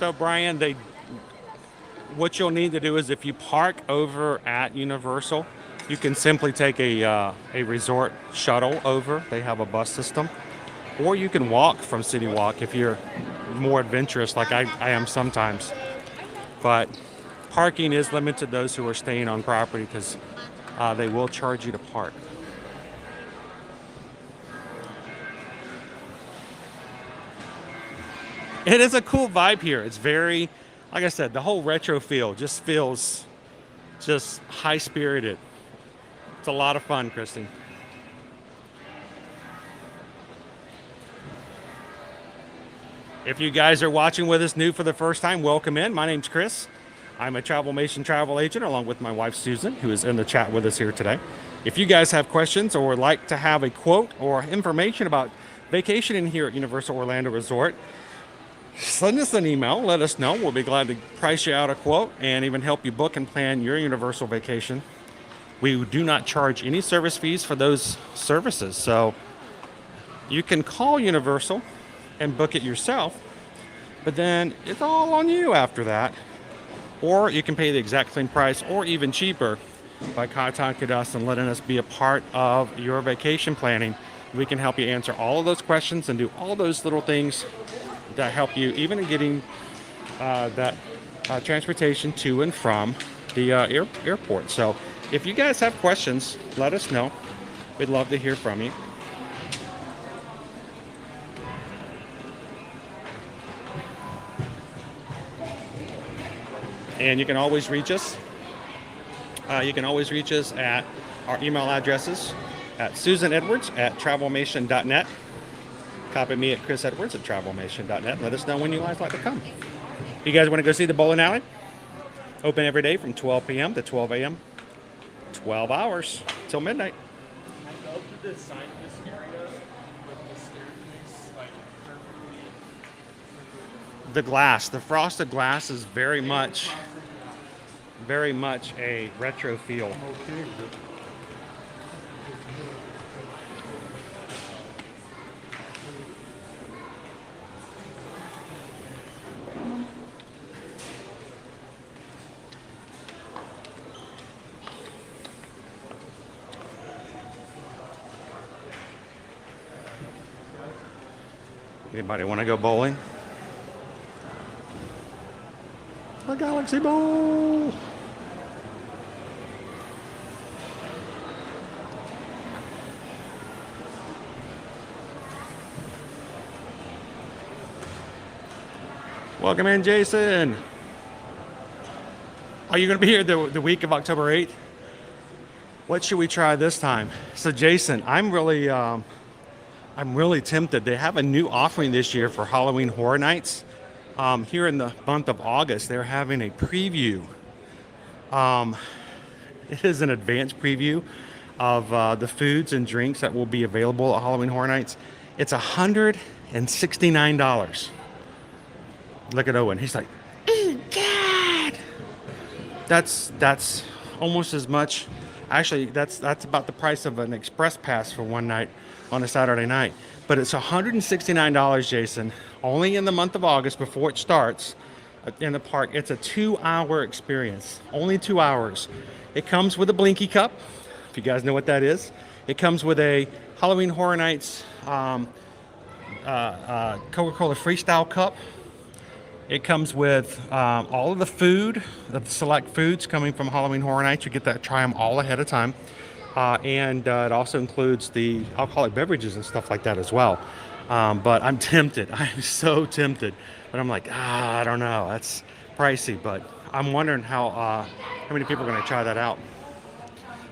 So Brian, what you'll need to do is if you park over at Universal, you can simply take a resort shuttle over. They have a bus system. Or you can walk from City Walk if you're more adventurous like I am sometimes. But parking is limited to those who are staying on property because they will charge you to park. It is a cool vibe here. It's very, like I said, the whole retro feel just feels just high-spirited. It's a lot of fun, Christy. If you guys are watching with us new for the first time, welcome in. My name's Chris. I'm a Travelmation travel agent along with my wife, Susan, who is in the chat with us here today. If you guys have questions or would like to have a quote or information about vacationing here at Universal Orlando Resort, send us an email. Let us know. We'll be glad to price you out a quote and even help you book and plan your Universal vacation. We do not charge any service fees for those services. So you can call Universal and book it yourself, but then it's all on you after that. Or you can pay the exact same price or even cheaper by contacting us and letting us be a part of your vacation planning. We can help you answer all of those questions and do all those little things that help you even in getting that transportation to and from the airport. So if you guys have questions, let us know. We'd love to hear from you. And you can always reach us. At our email addresses at susanedwards@travelmation.net. Copy me at chrisedwards@travelmation.net. Let us know when you guys like to come. You guys want to go see the bowling alley? Open every day from 12 p.m. to 12 a.m. 12 hours till midnight. I love the design of this area with the staircase, like perfectly. The glass, the frosted glass is very much a retro feel. Anybody want to go bowling? The Galaxy Bowl! Welcome in, Jason. Are you going to be here the week of October 8th? What should we try this time? So, Jason, I'm really tempted. They have a new offering this year for Halloween Horror Nights. Here in the month of August, they're having a preview. It is an advanced preview of the foods and drinks that will be available at Halloween Horror Nights. It's $169. Look at Owen. He's like, oh, God. That's almost as much. Actually, that's about the price of an express pass for one night on a Saturday night. But it's $169, Jason, only in the month of August before it starts in the park. It's a 2-hour experience, only 2 hours. It comes with a Blinky Cup, if you guys know what that is. It comes with a Halloween Horror Nights Coca-Cola Freestyle Cup. It comes with all of the food, the select foods coming from Halloween Horror Nights. You get to try them all ahead of time. And it also includes the alcoholic beverages and stuff like that as well. But I'm tempted. I'm so tempted. But I'm like, I don't know. That's pricey. But I'm wondering how many people are going to try that out.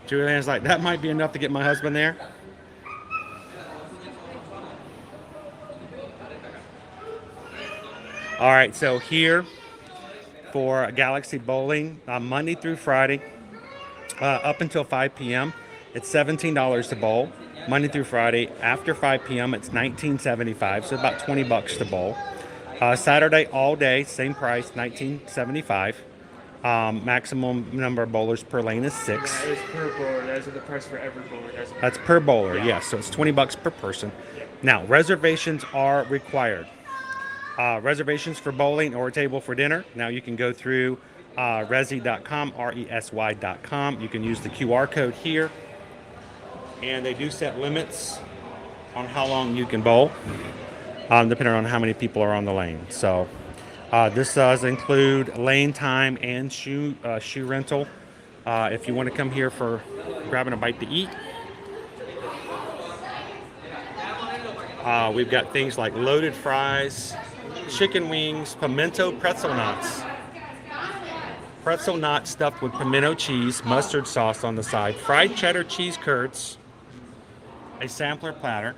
Julian's like, that might be enough to get my husband there. All right, so here for Galaxy Bowling, Monday through Friday, up until 5 p.m., it's $17 to bowl. Monday through Friday, after 5 p.m., it's $19.75, so about $20 to bowl. Saturday, all day, same price, $19.75. Maximum number of bowlers per lane is 6. That is per bowler. That is the price for every bowler. That's per bowler, yeah. yes. So it's $20 per person. Now, reservations are required. Reservations for bowling or a table for dinner. Now you can go through resy.com, resy.com. You can use the QR code here. And they do set limits on how long you can bowl, depending on how many people are on the lane. So this does include lane time and shoe rental. If you want to come here for grabbing a bite to eat, we've got things like loaded fries, chicken wings, pimento pretzel knots. Pretzel knots stuffed with pimento cheese, mustard sauce on the side, fried cheddar cheese curds, a sampler platter,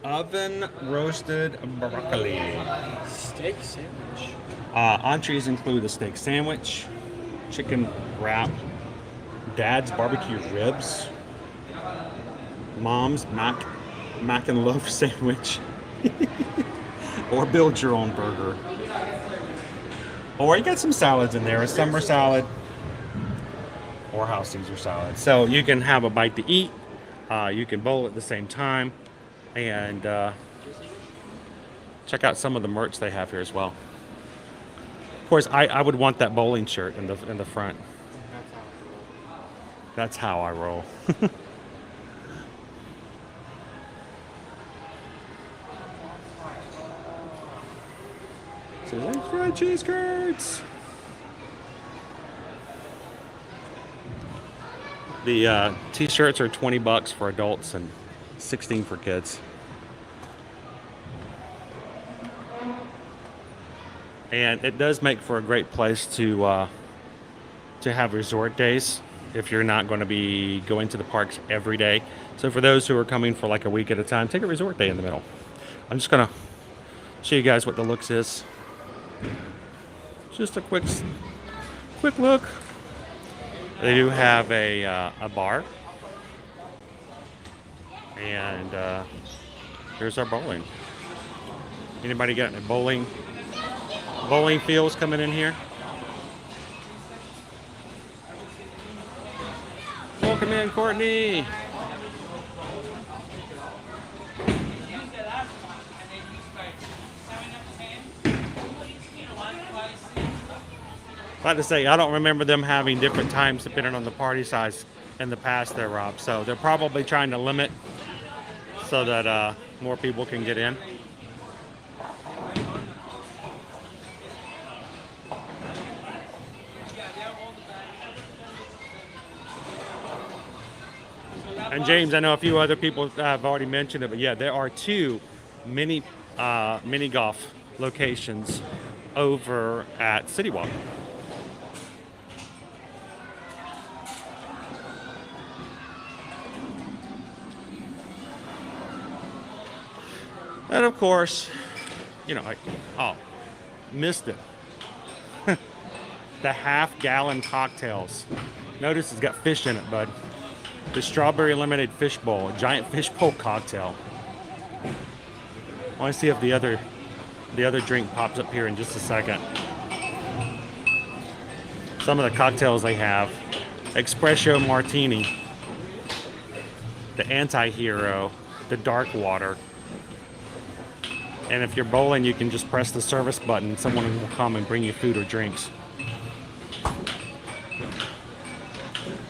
oven roasted broccoli. Steak sandwich. Entrees include a steak sandwich, chicken wrap, dad's barbecue ribs, mom's mac and loaf sandwich, or build your own burger. Or you got some salads in there, a summer salad or house Caesar salad. So you can have a bite to eat, you can bowl at the same time, and check out some of the merch they have here as well. Of course, I would want that bowling shirt in the front. That's how I roll. So there's fried cheese curds. The t-shirts are $20 for adults and $16 for kids. And it does make for a great place to have resort days if you're not going to be going to the parks every day. So for those who are coming for like a week at a time, take a resort day in the middle. I'm just going to show you guys what the looks is. Just a quick look. They do have a bar, and here's our bowling. Anybody got any bowling feels coming in here? Welcome in, Courtney. Like to say, I don't remember them having different times depending on the party size in the past there, Rob. So they're probably trying to limit so that more people can get in. And James, I know a few other people have already mentioned it, but yeah, there are 2 mini golf locations over at City Walk. And of course, you know, missed it. The half-gallon cocktails. Notice it's got fish in it, bud. The strawberry lemonade fish bowl, a giant fish bowl cocktail. I want to see if the other drink pops up here in just a second. Some of the cocktails they have: espresso martini, the anti-hero, the dark water. And if you're bowling, you can just press the service button. Someone will come and bring you food or drinks.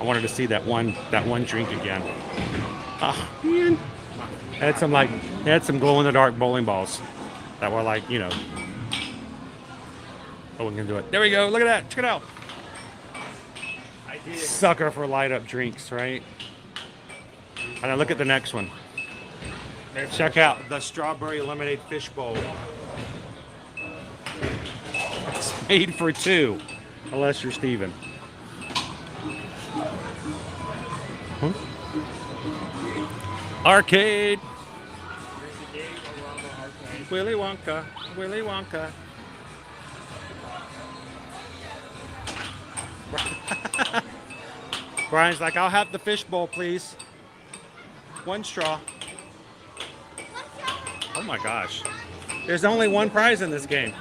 I wanted to see that one drink again. Oh, man. They had some glow-in-the-dark bowling balls that were like, you know. Oh, we can do it. There we go. Look at that. Check it out. Sucker for light-up drinks, right? And then look at the next one. Check out the strawberry lemonade fish bowl. It's made for 2, unless you're Steven. Huh? Arcade. Willy Wonka. Willy Wonka. Brian's like, I'll have the fish bowl, please. 1 straw. Oh my gosh. There's only 1 prize in this game.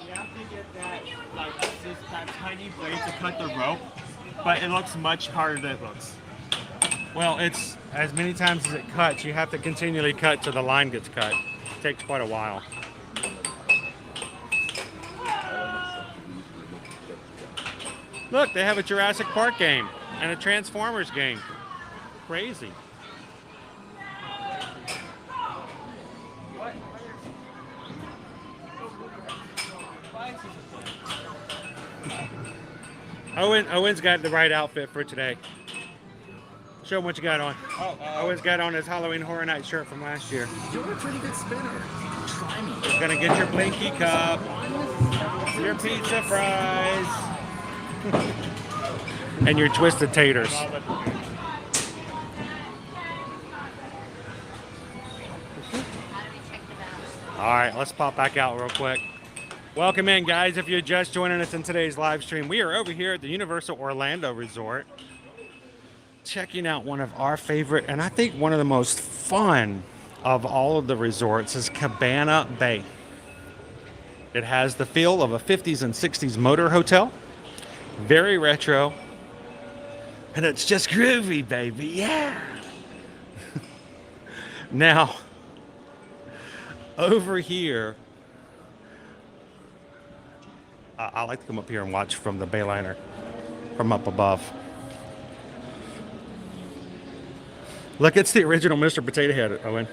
You have to get that tiny blade to cut the rope, but it looks much harder than it looks. Well, it's as many times as it cuts, you have to continually cut till the line gets cut. It takes quite a while. Look, they have a Jurassic Park game and a Transformers game. Crazy. Owen's got the right outfit for today. Show him what you got on. Owen's got on his Halloween Horror Night shirt from last year. You're a pretty good spinner. Try me. He's gonna get your Blinky cup, your pizza fries, and your twisted taters. All right, let's pop back out real quick. Welcome in, guys. If you're just joining us in today's live stream, we are over here at the Universal Orlando Resort, checking out one of our favorite, and I think one of the most fun of all of the resorts is Cabana Bay. It has the feel of a 50s and 60s motor hotel, very retro, and it's just groovy, baby. Yeah. Now, over here, I like to come up here and watch from the Bayliner, from up above. Look, it's the original Mr. Potato Head, Owen.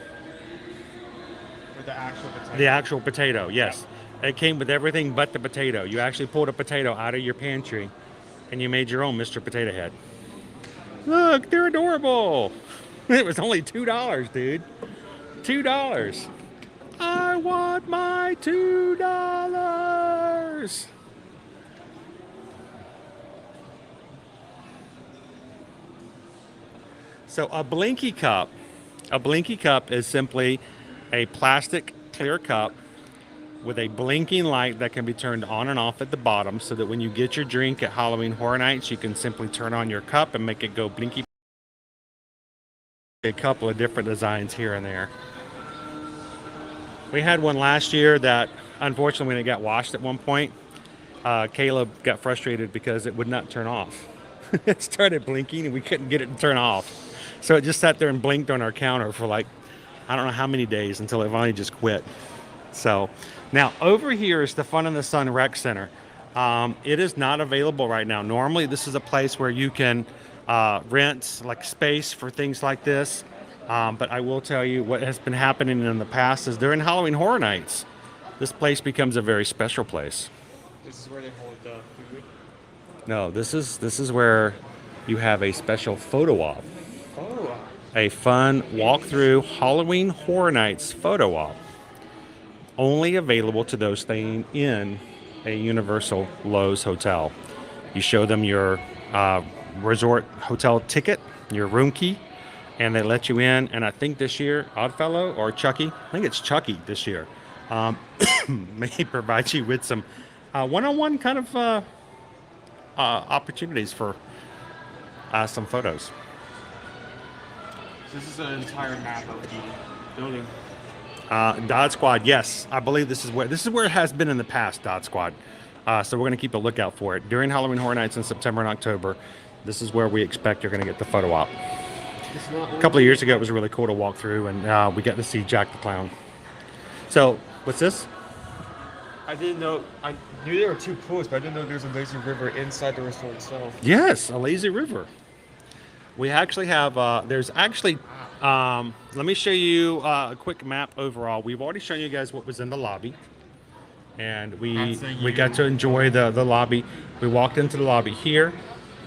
With the actual potato. The actual potato, yes. It came with everything but the potato. You actually pulled a potato out of your pantry and you made your own Mr. Potato Head. Look, they're adorable. It was only $2, dude. $2. I want my $2. So a Blinky cup is simply a plastic clear cup with a blinking light that can be turned on and off at the bottom, so that when you get your drink at Halloween Horror Nights, you can simply turn on your cup and make it go blinky. A couple of different designs here and there. We had one last year that, unfortunately, when it got washed at one point, Caleb got frustrated because it would not turn off. It started blinking and we couldn't get it to turn off. So it just sat there and blinked on our counter for like, I don't know how many days, until it finally just quit. So now over here is the Fun in the Sun Rec Center. It is not available right now. Normally this is a place where you can rent like space for things like this. But I will tell you what has been happening in the past is during Halloween Horror Nights, this place becomes a very special place. This is where they hold the food. No, this is where you have a special photo op. Oh. A fun walkthrough Halloween Horror Nights photo op. Only available to those staying in a Universal Lowe's hotel. You show them your resort hotel ticket, your room key, and they let you in. And I think this year, Oddfellow or Chucky, I think it's Chucky this year, may provide you with some one-on-one kind of opportunities for some photos. This is an entire map of the building. Dod Squad, yes, I believe this is where it has been in the past. Dod Squad, so we're going to keep a lookout for it during Halloween Horror Nights in September and October. This is where we expect you're going to get the photo op. A couple of years ago, it was really cool to walk through, and we got to see Jack the Clown. So, what's this? I didn't know. I knew there were two pools, but I didn't know there was a lazy river inside the resort itself. Yes, a lazy river. We actually have, there's actually, let me show you a quick map overall. We've already shown you guys what was in the lobby. And we got to enjoy the lobby. We walked into the lobby here,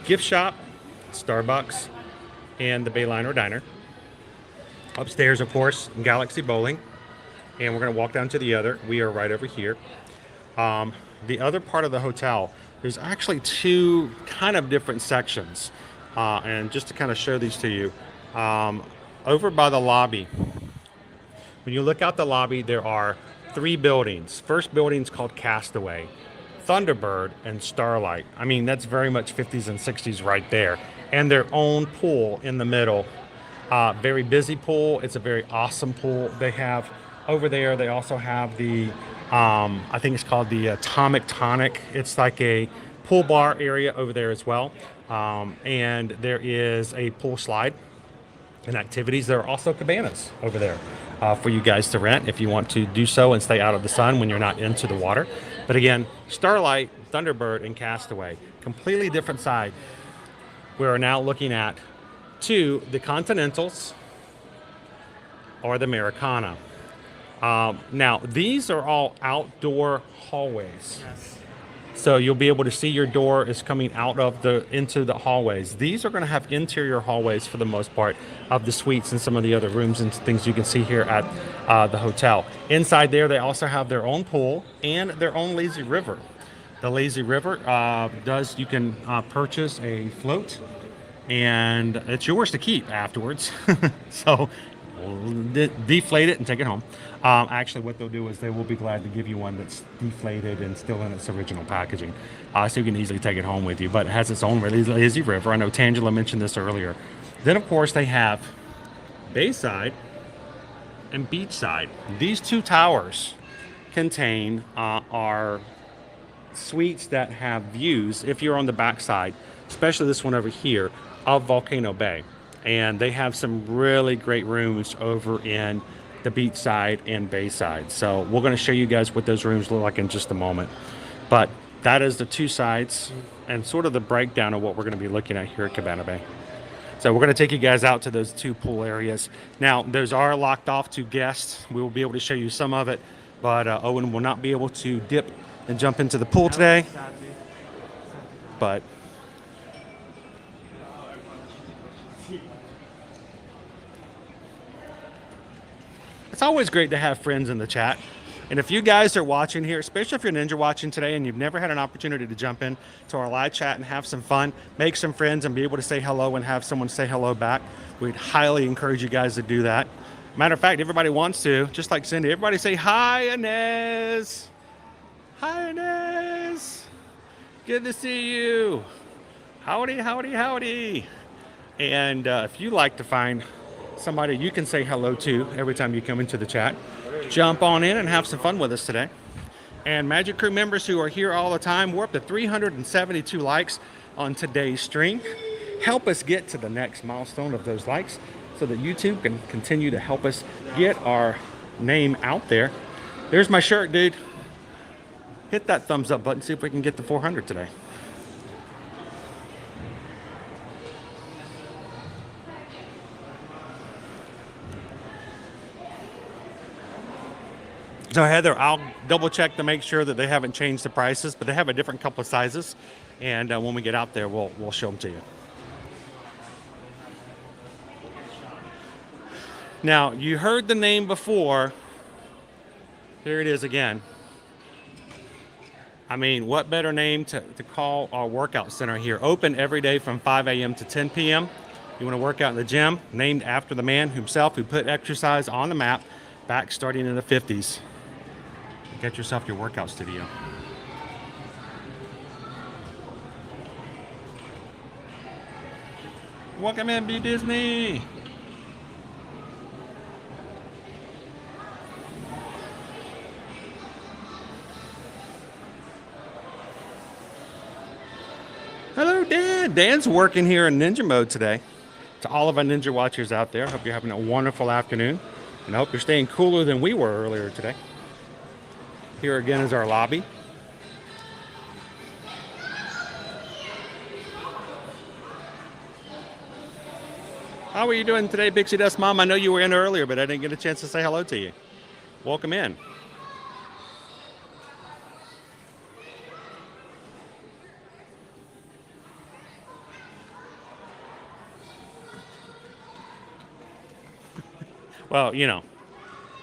gift shop, Starbucks, and the Bayliner Diner. Upstairs, of course, Galaxy Bowling. And we're going to walk down to the other. We are right over here. The other part of the hotel, there's actually two kind of different sections. And just to kind of show these to you, over by the lobby, when you look out the lobby, there are three buildings. First building's called Castaway, Thunderbird, and Starlight. I mean, that's very much 50s and 60s right there. And their own pool in the middle. Very busy pool. It's a very awesome pool they have over there. They also have the, I think it's called the Atomic Tonic. It's like a pool bar area over there as well. And there is a pool slide. and activities. There are also cabanas over there for you guys to rent if you want to do so and stay out of the sun when you're not into the water. But again, Starlight, Thunderbird, and Castaway, completely different side. We are now looking at the Continentals or the Americana. Now, these are all outdoor hallways. Yes. So you'll be able to see your door is coming out of into the hallways. These are going to have interior hallways for the most part of the suites and some of the other rooms and things you can see here at the hotel. Inside there, they also have their own pool and their own lazy river. The lazy river you can purchase a float, and it's yours to keep afterwards. So deflate it and take it home. Actually, what they'll do is they will be glad to give you one that's deflated and still in its original packaging, so you can easily take it home with you. But it has its own lazy river. I know Tangela mentioned this earlier. Then, of course, they have Bayside and Beachside. These two towers contain our suites that have views, if you're on the backside, especially this one over here, of Volcano Bay. And they have some really great rooms over in the beachside and bayside. So we're going to show you guys what those rooms look like in just a moment. But that is the two sides and sort of the breakdown of what we're going to be looking at here at Cabana Bay. So we're going to take you guys out to those two pool areas. Now, those are locked off to guests. We will be able to show you some of it, but Owen will not be able to dip and jump into the pool today. But it's always great to have friends in the chat. And if you guys are watching here, especially if you're Ninja watching today and you've never had an opportunity to jump in to our live chat and have some fun, make some friends and be able to say hello and have someone say hello back, we'd highly encourage you guys to do that. Matter of fact, everybody wants to, just like Cindy, everybody say, hi, Inez. Hi, Inez. Good to see you. Howdy, howdy, howdy. And if you like to find somebody you can say hello to every time you come into the chat, jump on in and have some fun with us today. And Magic Crew members who are here all the time, we're up to 372 likes on today's stream. Help us get to the next milestone of those likes so that YouTube can continue to help us get our name out there. There's my shirt, dude. Hit that thumbs up button, see if we can get to 400 today. So Heather, I'll double check to make sure that they haven't changed the prices, but they have a different couple of sizes, and when we get out there, we'll show them to you. Now, you heard the name before. Here it is again. I mean, what better name to call our workout center here? Open every day from 5 a.m. to 10 p.m. You want to work out in the gym, named after the man himself who put exercise on the map back starting in the 50s. Get yourself your workout studio. Welcome in, B Disney. Hello, Dan. Dan's working here in Ninja mode today. To all of our Ninja watchers out there, I hope you're having a wonderful afternoon. And I hope you're staying cooler than we were earlier today. Here again is our lobby. How are you doing today, Pixie Dust Mom? I know you were in earlier, but I didn't get a chance to say hello to you. Welcome in. Well, you know,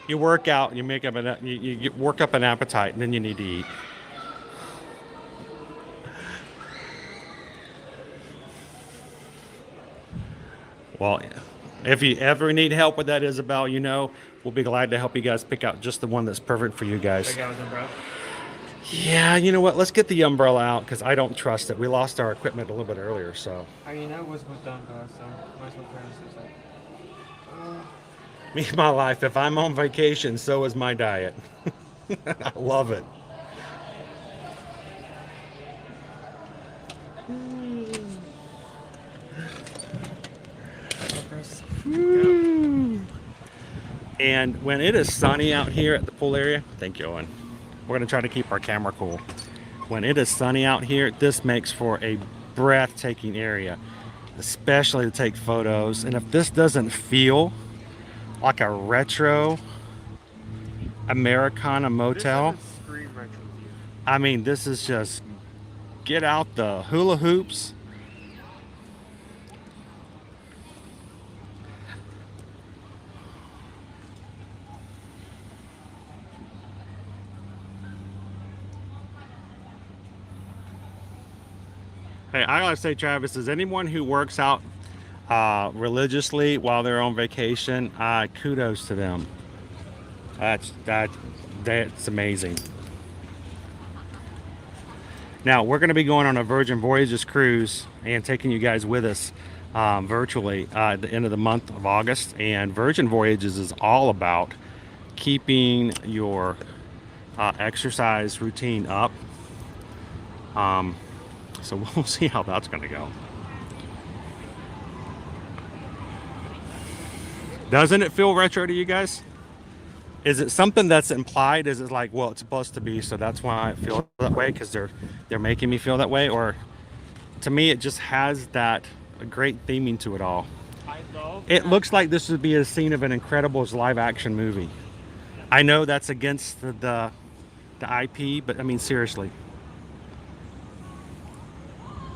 you work out, you make up you work up an appetite, and then you need to eat. Well, if you ever need help with that, Isabel, you know, we'll be glad to help you guys pick out just the one that's perfect for you guys. Yeah, you know what? Let's get the umbrella out because I don't trust it. We lost our equipment a little bit earlier, so. I mean, that was done, so might as well practice it. Me, my life. If I'm on vacation, so is my diet. I love it. Chris. And when it is sunny out here at the pool area, thank you, Owen. We're gonna try to keep our camera cool. When it is sunny out here, this makes for a breathtaking area, especially to take photos. And if this doesn't feel like a retro Americana motel, This doesn't scream retro view. I mean, this is just get out the hula hoops. Hey, I gotta say, Travis, is anyone who works out religiously while they're on vacation, kudos to them. That's amazing. Now we're going to be going on a Virgin Voyages cruise and taking you guys with us virtually at the end of the month of August. And Virgin Voyages is all about keeping your exercise routine up. So we'll see how that's going to go. Doesn't it feel retro to you guys? Is it something that's implied? Is it like, well, it's supposed to be, so that's why I feel that way because they're making me feel that way? Or to me, it just has that a great theming to it all. I love It looks like this would be a scene of an Incredibles live action movie. I know that's against the IP, but I mean, seriously.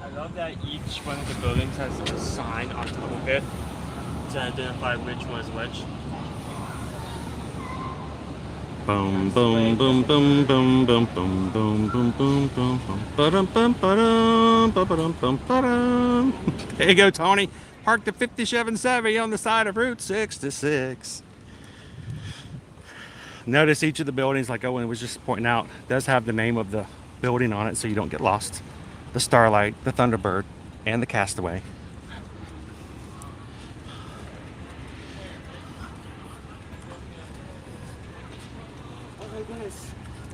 I love that each one of the buildings has a sign on top of it to identify which one is which. Boom, boom, boom, boom, boom, boom, boom, boom, boom, boom, boom, boom, ba-dum, bum, ba-dum, ba-ba-dum, bum, ba-dum. There you go, Tony. Park the 57 Chevy on the side of Route 66. Notice each of the buildings, like Owen was just pointing out, does have the name of the building on it so you don't get lost. The Starlight, the Thunderbird, and the Castaway.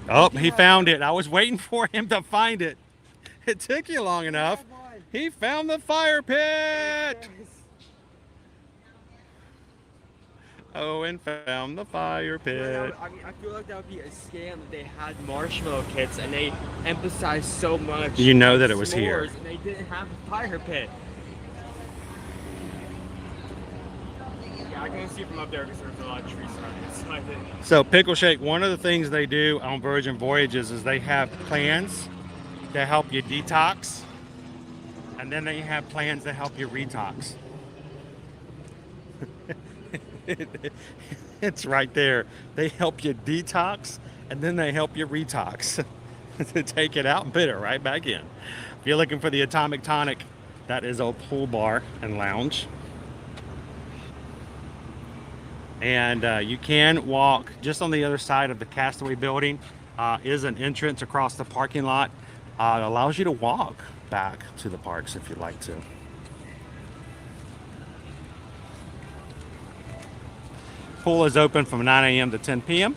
Oh, he found it. I was waiting for him to find it. It took you long enough. He found the fire pit. Owen found the fire pit. I mean, I feel like that would be a scam if they had marshmallow kits and they emphasized so much. You know that it was here. And they didn't have a fire pit. Yeah, I can see from up there because there's a lot of trees around it. So I didn't. So Pickle Shake, one of the things they do on Virgin Voyages is they have plans to help you detox, and then they have plans to help you retox. It's right there. They help you detox, and then they help you retox to take it out and put it right back in. If you're looking for the Atomic Tonic, that is a pool bar and lounge. And you can walk just on the other side of the Castaway building is an entrance across the parking lot. It allows you to walk back to the parks if you'd like to. Pool is open from 9 a.m. to 10 p.m.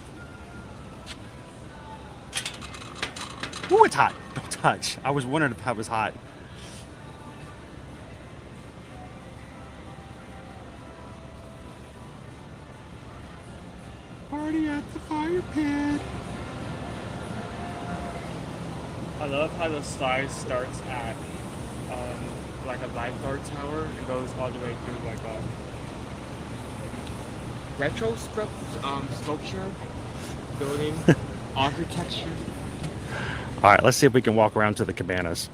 Ooh, it's hot. Don't touch. I was wondering if that was hot. Party at the fire pit. I love how the slide starts at like a lifeguard tower and goes all the way through like a retro sculpture, building, architecture. All right, let's see if we can walk around to the cabanas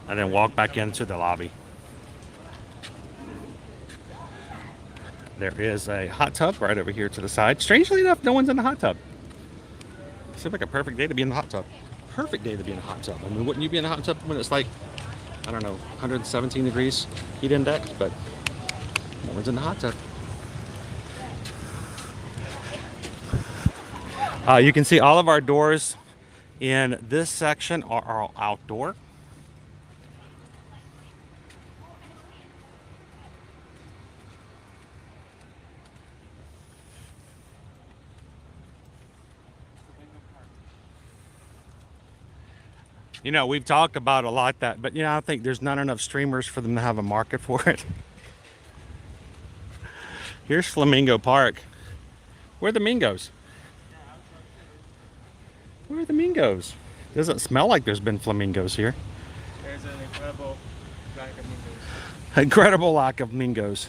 and then walk back into the lobby. There is a hot tub right over here to the side. Strangely enough, no one's in the hot tub. Seems like a perfect day to be in the hot tub. Perfect day to be in the hot tub. I mean, wouldn't you be in the hot tub when it's like, I don't know, 117 degrees heat index, but no one's in the hot tub. You can see all of our doors in this section are all outdoor. You know, we've talked about a lot that, but you know, I think there's not enough streamers for them to have a market for it. Here's Flamingo Park. Where are the Mingos? Where are the Mingos? Doesn't smell like there's been flamingos here. There's an incredible lack of windows. Incredible lack of Mingos.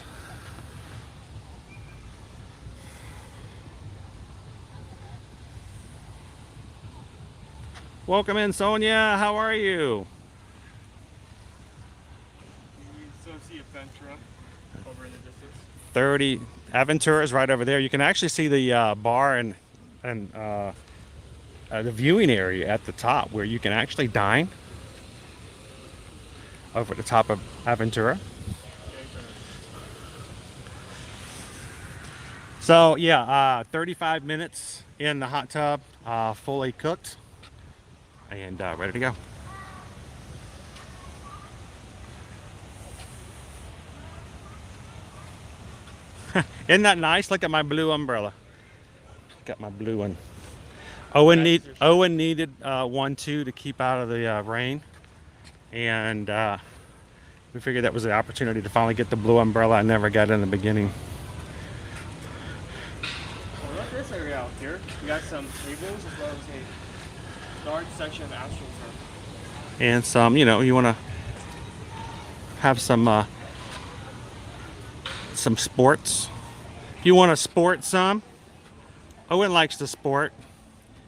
Welcome in, Sonia. How are you? You still see Aventura over in the distance. 30 Aventura is right over there. You can actually see the bar and the viewing area at the top where you can actually dine over at the top of Aventura. So yeah, 35 minutes in the hot tub, fully cooked and ready to go. Isn't that nice? Look at my blue umbrella. Got my blue one. Owen needed one too to keep out of the rain, and we figured that was the opportunity to finally get the blue umbrella I never got in the beginning. Well, look at this area out here. We got some tables as well as a large section of astroturf. And some, you know, you want to have some sports. If you want to sport some, Owen likes to sport.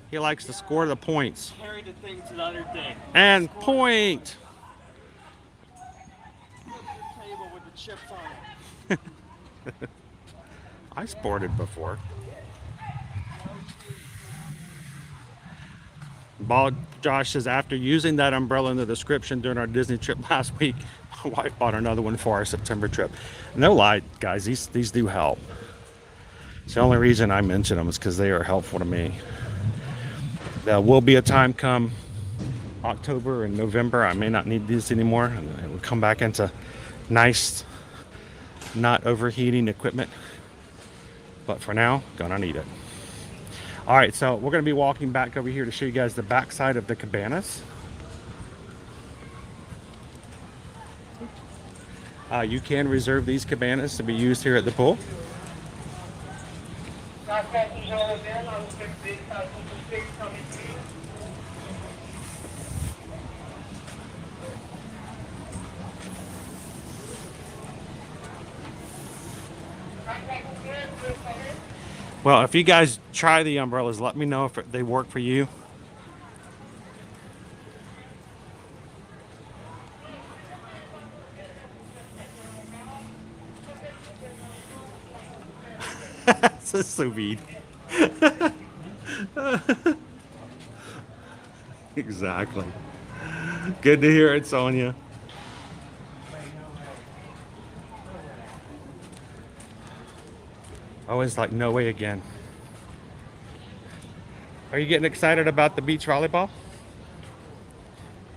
He likes to score the points. Carry the thing to the other thing. And point. Table with the chips on it. I sported before. Ball Josh says after using that umbrella in the description during our Disney trip last week, my wife bought another one for our September trip. No lie, guys, these do help. It's the only reason I mention them is because they are helpful to me. There will be a time come October and November I may not need these anymore, and it will come back into nice, not overheating equipment. But for now, gonna need it. All right, so we're gonna be walking back over here to show you guys the backside of the cabanas. You can reserve these cabanas to be used here at the pool. Well, if you guys try the umbrellas, let me know if they work for you. This is sous vide. Exactly. Good to hear it, Sonia. Always like, no way again. Are you getting excited about the beach volleyball?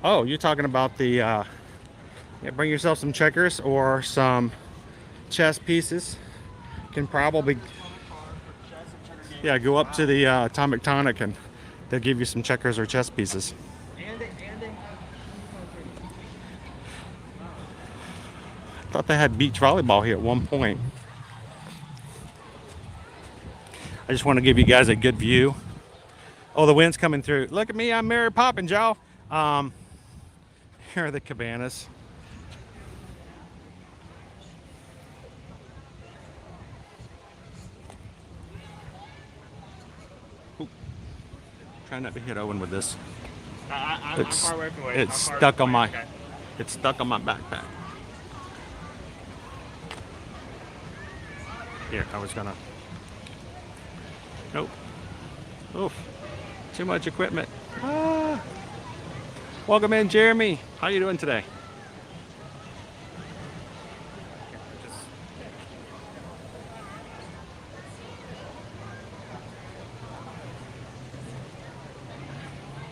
Oh, you're talking about the, yeah, bring yourself some checkers or some chess pieces. Can probably, yeah, go up to the Atomic Tonic and they'll give you some checkers or chess pieces. I thought they had beach volleyball here at one point. I just want to give you guys a good view. Oh, the wind's coming through. Look at me, I'm Mary Poppins, y'all. Here are the cabanas. Ooh. Try not to hit Owen with this. I'm far away from it. It's stuck on my, it's stuck on my backpack. Here, I was gonna. Nope. Oof. Too much equipment. Ah. Welcome in, Jeremy. How you doing today?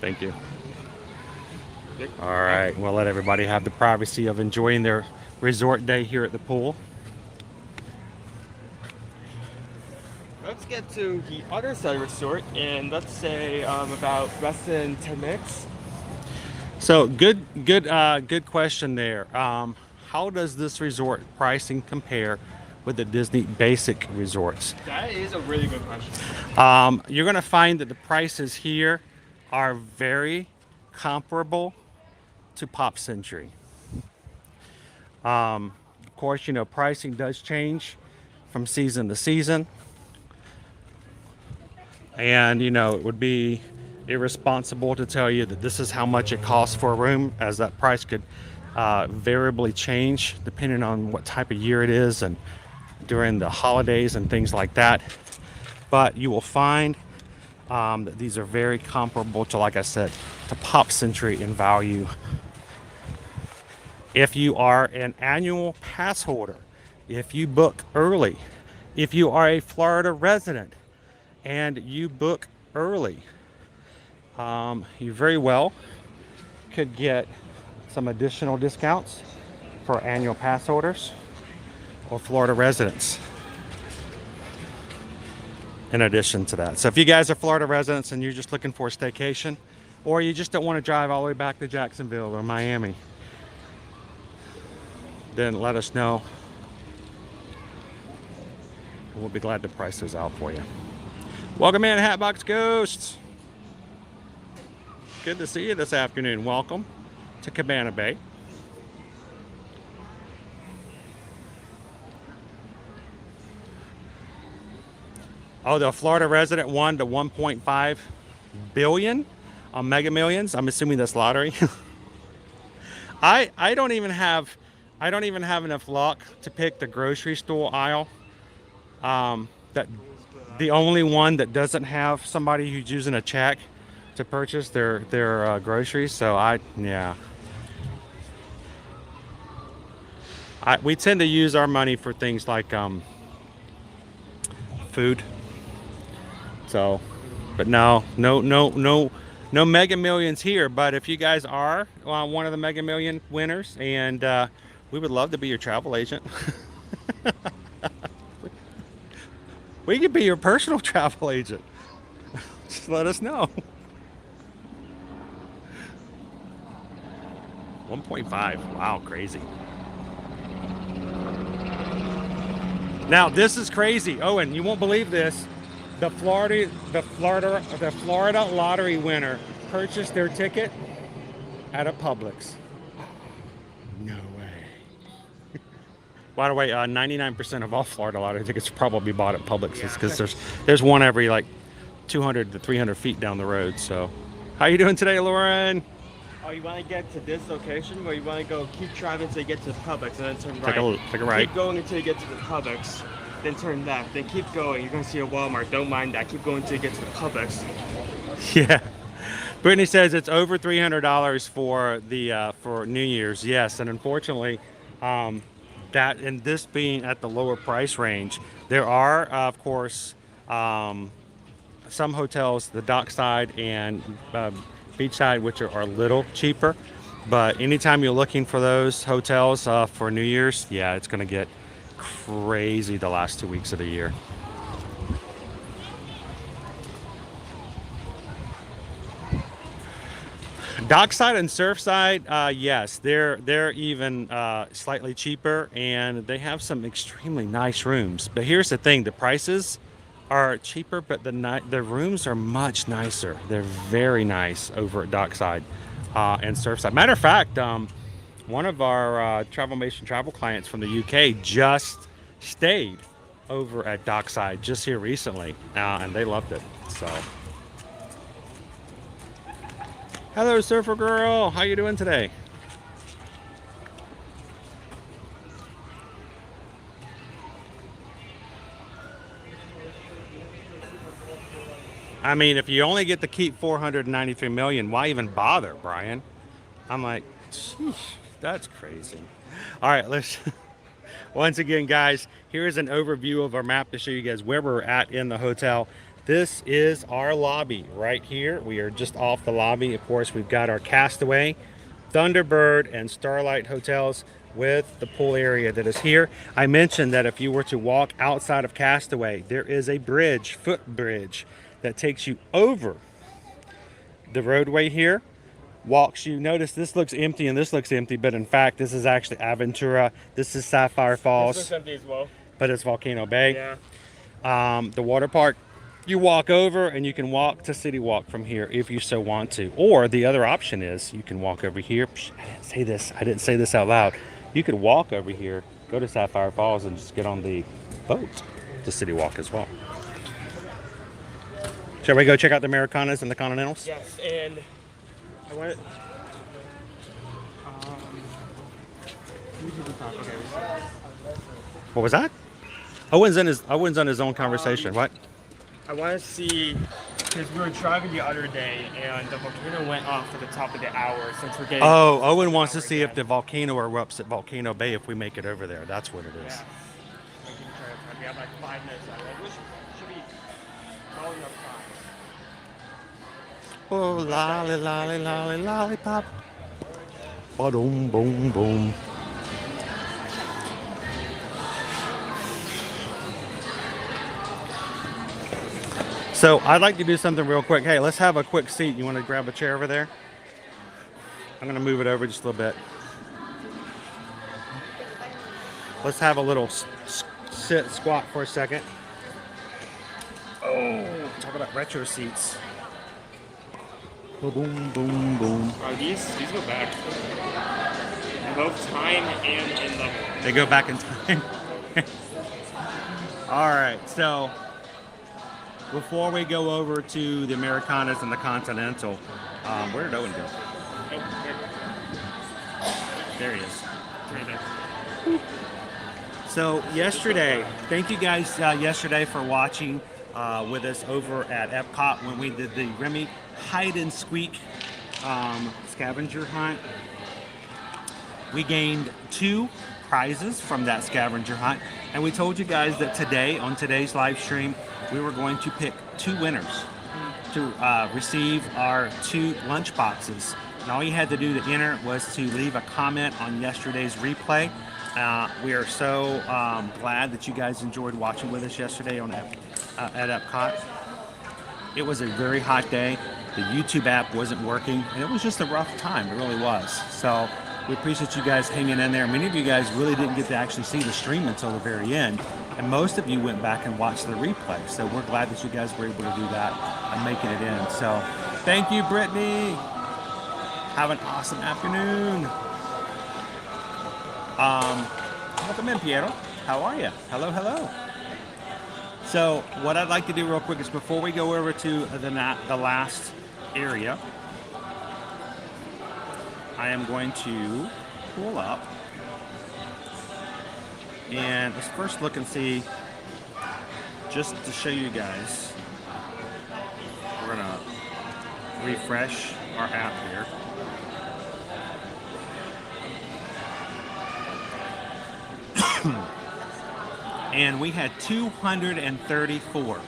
Thank you. All right, we'll let everybody have the privacy of enjoying their resort day here at the pool. Let's get to the other side of the resort, and let's say about less than 10 minutes. So good question there. How does this resort pricing compare with the Disney Basic Resorts? That is a really good question. You're going to find that the prices here are very comparable to Pop Century. Of course, you know, pricing does change from season to season. And, you know, it would be irresponsible to tell you that this is how much it costs for a room, as that price could variably change depending on what type of year it is and during the holidays and things like that. But you will find that these are very comparable to, like I said, to Pop Century in value. If you are an annual pass holder, if you book early, if you are a Florida resident and you book early, you very well could get some additional discounts for annual pass holders or Florida residents in addition to that. So if you guys are Florida residents and you're just looking for a staycation, or you just don't want to drive all the way back to Jacksonville or Miami, then let us know. We'll be glad to price those out for you. Welcome in, Hatbox Ghosts. Good to see you this afternoon. Welcome to Cabana Bay. Oh, the Florida resident won the 1.5 billion on Mega Millions. I'm assuming that's lottery. I don't even have enough luck to pick the grocery store aisle. That the only one that doesn't have somebody who's using a check to purchase their groceries. So we tend to use our money for things like food. So, but no Mega Millions here. But if you guys are one of the Mega Million winners, and we would love to be your travel agent. We could be your personal travel agent. Just let us know. 1.5. Wow, crazy. Now this is crazy, Owen. You won't believe this. The Florida lottery winner purchased their ticket at a Publix. No way. By the way, 99% of all Florida lottery tickets are probably bought at Publix, because there's one every like 200 to 300 feet down the road. So, how you doing today, Lauren? Oh, you want to get to this location, or you want to go keep driving until you get to the Publix and then turn right? Take a right. Keep going until you get to the Publix, then turn left, then keep going. You're going to see a Walmart. Don't mind that. Keep going until you get to the Publix. Yeah. Brittany says it's over $300 for the for New Year's. Yes, and unfortunately, that and this being at the lower price range, there are of course some hotels, the dockside and beachside, which are a little cheaper. But anytime you're looking for those hotels for New Year's, yeah, it's going to get crazy the last 2 weeks of the year. Dockside and Surfside, yes, they're even slightly cheaper, and they have some extremely nice rooms. But here's the thing: the prices are cheaper, but the rooms are much nicer. They're very nice over at Dockside and Surfside. Matter of fact, one of our Travelmation travel clients from the UK just stayed over at Dockside just here recently, and they loved it. So. Hello, Surfer Girl. How you doing today? I mean, if you only get to keep 493 million, why even bother, Brian? I'm like, sheesh, that's crazy. All right, let's. Once again, guys, here's an overview of our map to show you guys where we're at in the hotel. This is our lobby right here. We are just off the lobby. Of course, we've got our Castaway, Thunderbird, and Starlight hotels with the pool area that is here. I mentioned that if you were to walk outside of Castaway, there is a bridge, footbridge, that takes you over the roadway here. Walks you. Notice this looks empty and this looks empty, but in fact, this is actually Aventura. This is Sapphire Falls. This looks empty as well. but it's Volcano Bay. Yeah. The water park, you walk over and you can walk to City Walk from here if you so want to. Or the other option is you can walk over here. I didn't say this out loud. You could walk over here, go to Sapphire Falls, and just get on the boat to City Walk as well. Shall we go check out the Americanas and the Continentals? Yes, and I want to. What was that? Owen's on his own conversation. What? I want to see, because we were driving the other day and the volcano went off at the top of the hour since we're getting. Oh, Owen wants to see if the volcano erupts at Volcano Bay if we make it over there. That's what it is. Yeah. We have like 5 minutes left. I wish should be calling up time. Oh, lolly, lolly, lolly, lollipop. Ba-dum, boom, boom. So I'd like to do something real quick. Hey, let's have a quick seat. You want to grab a chair over there? I'm going to move it over just a little bit. Let's have a little sit squat for a second. Oh, talk about retro seats. Boom, boom, boom. These go back. In both time and in level. They go back in time. All right, so before we go over to the Americanas and the Continental, where did Owen go? There he is. Right there. So yesterday, thank you guys yesterday for watching with us over at Epcot when we did the Remy hide and squeak scavenger hunt. We gained 2 prizes from that scavenger hunt, and we told you guys that today on today's live stream we were going to pick 2 winners to receive our 2 lunch boxes. And all you had to do to enter was to leave a comment on yesterday's replay. We are so glad that you guys enjoyed watching with us yesterday on at Epcot. It was a very hot day. The YouTube app wasn't working, and it was just a rough time. It really was. So we appreciate you guys hanging in there. Many of you guys really didn't get to actually see the stream until the very end, and most of you went back and watched the replay. So we're glad that you guys were able to do that and making it in. So thank you, Brittany. Have an awesome afternoon. Welcome in, Piero. How are you? Hello, hello. So what I'd like to do real quick is before we go over to the last area, I am going to pull up and let's first look and see, just to show you guys, we're gonna refresh our app here. And we had 234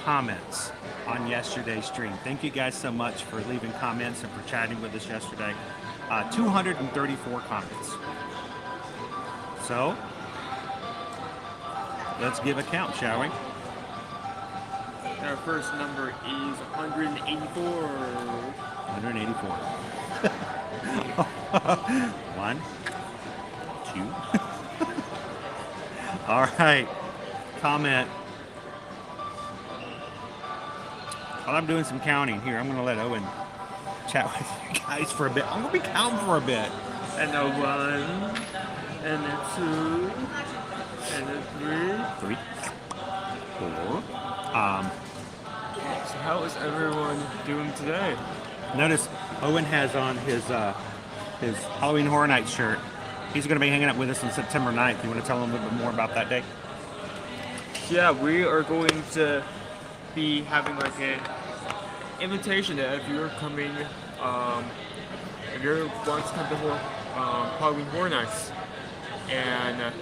comments on yesterday's stream. Thank you guys so much for leaving comments and for chatting with us yesterday. 234 comments. So let's give a count, shall we? Our first number is 184. 184. 1, 2. All right, comment. While I'm doing some counting here, I'm going to let Owen chat with you guys for a bit. I'm going to be counting for a bit. And a 1, and a 2, and a 3. 4. So how is everyone doing today? Notice Owen has on his Halloween Horror Nights shirt. He's going to be hanging out with us on September 9th. You want to tell him a little bit more about that day? Yeah, we are going to be having like an invitation that if you're coming, if you want to come to Halloween Horror Nights and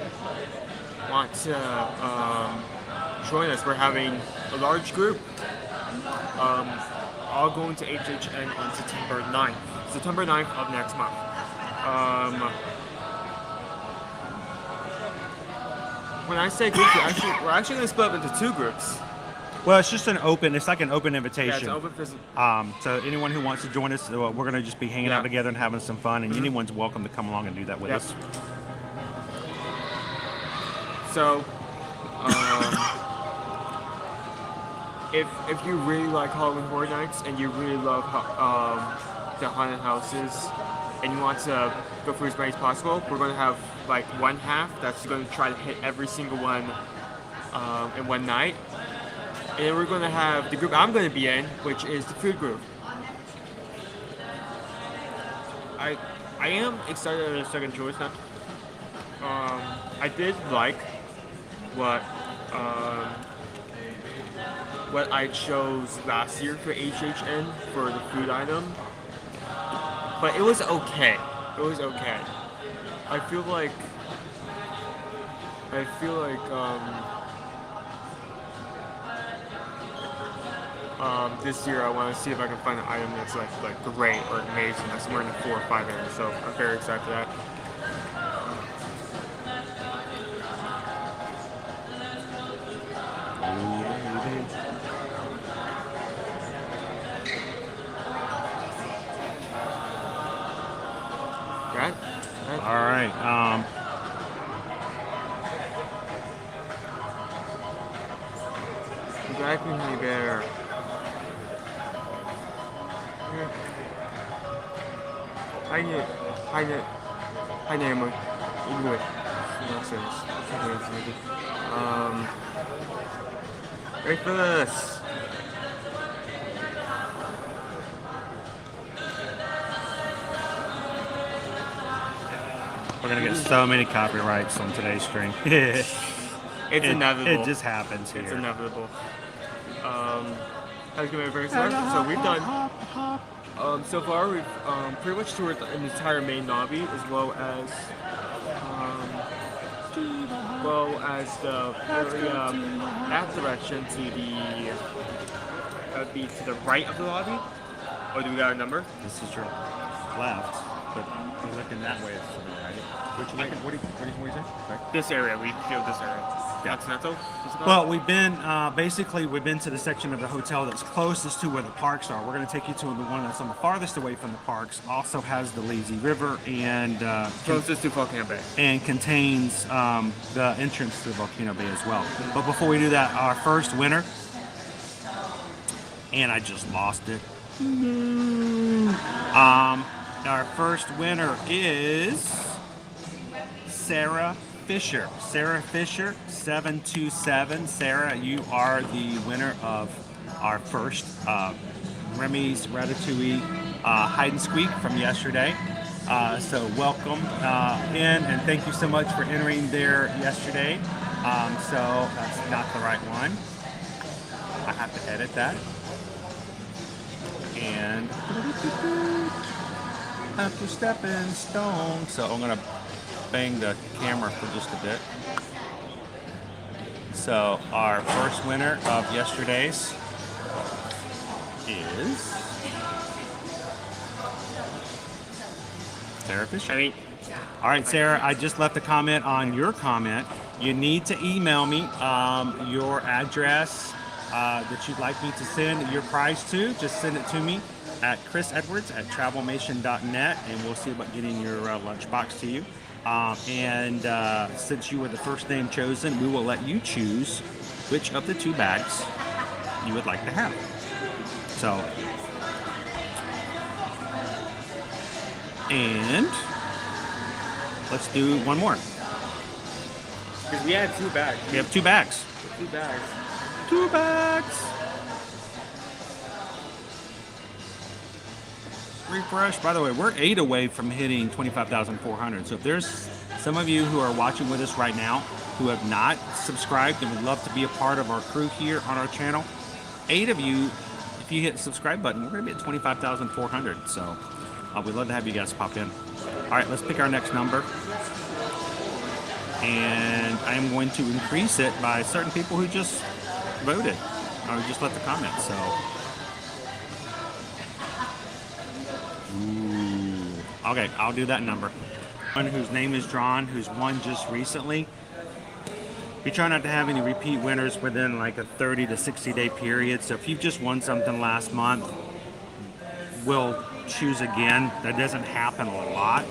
want to join us, we're having a large group, all going to HHN on September 9th. September 9th of next month. When I say groups, we're actually going to split up into 2 groups. Well, it's just it's like an open invitation. Yeah, it's open for so anyone who wants to join us, we're going to just be hanging out together and having some fun, and anyone's welcome to come along and do that with us. So If you really like Halloween Horror Nights and you really love the haunted houses and you want to go for as many as possible, we're going to have like one half that's going to try to hit every single one in one night. And then we're going to have the group I'm going to be in, which is the food group. I am excited at a second choice now. I did like what I chose last year for HHN for the food item, but it was okay. It was okay. I feel like this year I want to see if I can find an item that's like great or amazing, that's somewhere in the 4 or 5 area. So I'm very excited for that. All right. Exactly, honey bear. Hi, Nemo. English. Nonsense. Wait for this. We're gonna get so many copyrights on today's stream. It's inevitable. It just happens here. It's inevitable. How's it going, very sorry? So we've done. So far, we've pretty much toured an entire main lobby, as well as the area that direction to the that would be to the right of the lobby. Oh, do we got a number? This is your left, but you're looking that way. It's to the right. Which way? What do you say? Sorry? This area. We feel this area. Continental? Well, we've been to the section of the hotel that's closest to where the parks are. We're going to take you to the one that's on the farthest away from the parks. Also has the lazy river and closest to Volcano Bay, and contains the entrance to Volcano Bay as well. But before we do that, our first winner, and I just lost it. Our first winner is Sarah Fisher. Sarah Fisher, 727. Sarah, you are the winner of our first Remy's Ratatouille hide and squeak from yesterday. So welcome in, and thank you so much for entering there yesterday. So that's not the right one. I have to edit that. And after stepping stone. So I'm gonna bang the camera for just a bit. So our first winner of yesterday's is Sarah Fisher. All right, Sarah, I just left a comment on your comment. You need to email me your address that you'd like me to send your prize to. Just send it to me at chrisedwards@travelmation.net, and we'll see about getting your lunchbox to you. Since you were the first name chosen, we will let you choose which of the 2 bags you would like to have. So, and let's do one more. Because we had 2 bags. We have 2 bags. 2 bags. 2 bags. Refresh. By the way, we're 8 away from hitting 25,400. So if there's some of you who are watching with us right now who have not subscribed and would love to be a part of our crew here on our channel, 8 of you, if you hit the subscribe button, we're going to be at 25,400. So we'd love to have you guys pop in. All right, let's pick our next number. And I am going to increase it by certain people who just voted or just left a comment. So. Ooh. Okay, I'll do that number. One whose name is drawn, who's won just recently. We try not to have any repeat winners within like a 30 to 60 day period. So if you've just won something last month, we'll choose again. That doesn't happen a lot,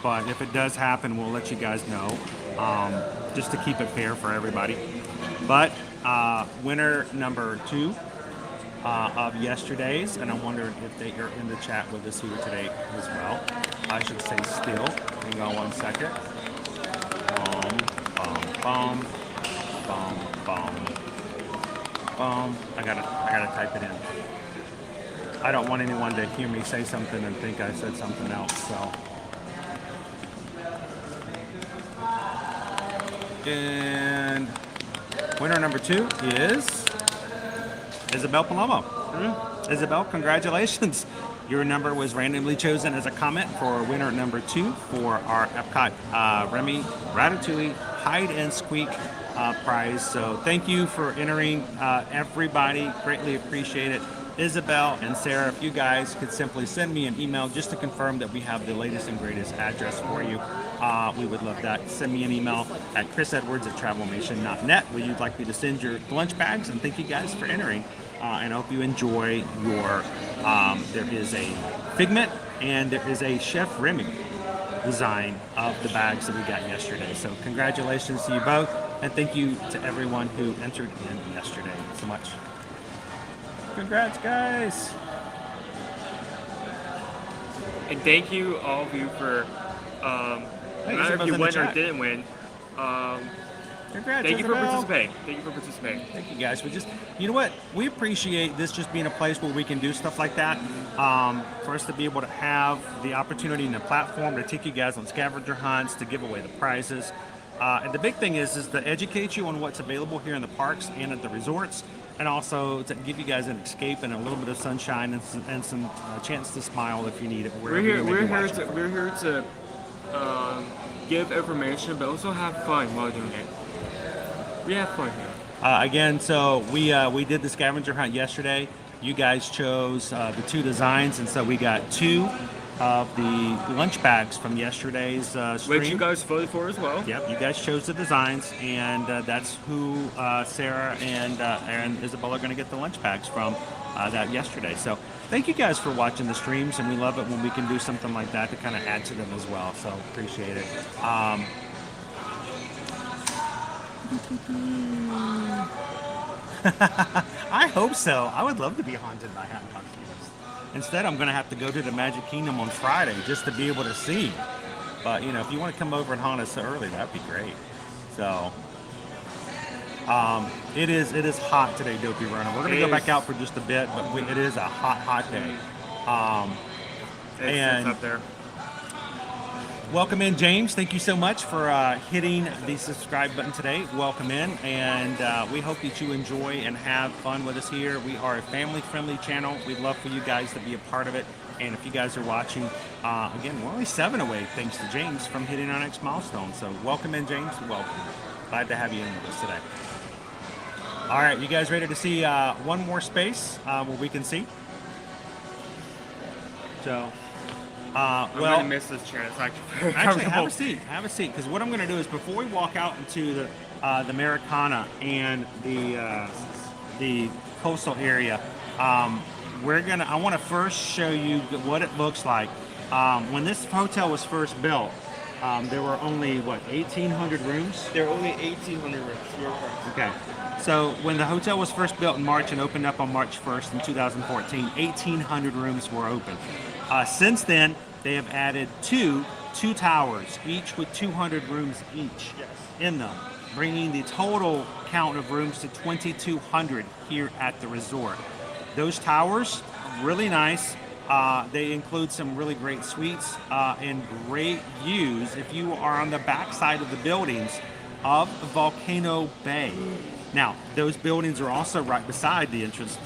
but if it does happen, we'll let you guys know, just to keep it fair for everybody. But winner number 2 of yesterday's, and I'm wondering if they are in the chat with us here today as well. I should say still. Hang on 1 second. Boom. I gotta type it in. I don't want anyone to hear me say something and think I said something else. So, and winner number 2 is Isabel Palomo. Isabel, congratulations. Your number was randomly chosen as a comment for winner number 2 for our Epcot Remy Ratatouille Hide and Squeak prize. So thank you for entering, everybody. Greatly appreciate it. Isabel and Sarah, if you guys could simply send me an email just to confirm that we have the latest and greatest address for you, we would love that. Send me an email at chrisedwards@travelnation.net where you'd like me to send your lunch bags. And thank you guys for entering. And I hope you enjoy your, there is a Figment and there is a Chef Remy design of the bags that we got yesterday. So congratulations to you both. And thank you to everyone who entered in yesterday so much. Congrats, guys. And thank you, all of you, for, no matter if you win or didn't win, congrats, thank you for Isabel. participating. Thank you for participating. Thank you, guys. We just, you know what? We appreciate this just being a place where we can do stuff like that. For us to be able to have the opportunity and the platform to take you guys on scavenger hunts, to give away the prizes. And the big thing is to educate you on what's available here in the parks and at the resorts, and also to give you guys an escape and a little bit of sunshine and some chance to smile if you need it. We're here to give information, but also have fun while doing it. We have fun here. Again, so we did the scavenger hunt yesterday. You guys chose the 2 designs, and so we got 2 of the lunch bags from yesterday's stream. Which you guys voted for as well. Yep, you guys chose the designs, and that's who Sarah and Isabel are going to get the lunch bags from that yesterday. So thank you guys for watching the streams, and we love it when we can do something like that to kind of add to them as well. So appreciate it. I hope so. I would love to be haunted by Hat Costumes. Instead, I'm going to have to go to the Magic Kingdom on Friday just to be able to see. But, you know, if you want to come over and haunt us early, that'd be great. So, it is hot today, Dopey Runner. We're going to go back out for just a bit, but it is a hot day. It's up there. Welcome in, James. Thank you so much for hitting the subscribe button today. Welcome in, and we hope that you enjoy and have fun with us here. We are a family-friendly channel. We'd love for you guys to be a part of it. And if you guys are watching, again, we're only 7 away, thanks to James, from hitting our next milestone. So welcome in, James. Welcome. Glad to have you in with us today. All right, you guys ready to see one more space where we can see? So... I'm well, gonna miss this chair. It's actually have a seat. Have a seat, because what I'm going to do is before we walk out into the Americana and the coastal area, I want to first show you what it looks like. When this hotel was first built, there were only 1,800 rooms. There are only 1,800 rooms. You're correct. Okay. So when the hotel was first built in March and opened up on March 1st in 2014, 1,800 rooms were open. Since then, they have added two towers, each with 200 rooms each in them, bringing the total count of rooms to 2,200 here at the resort. Those towers, really nice. They include some really great suites and great views if you are on the back side of the buildings of Volcano Bay. Now, those buildings are also right beside the entrance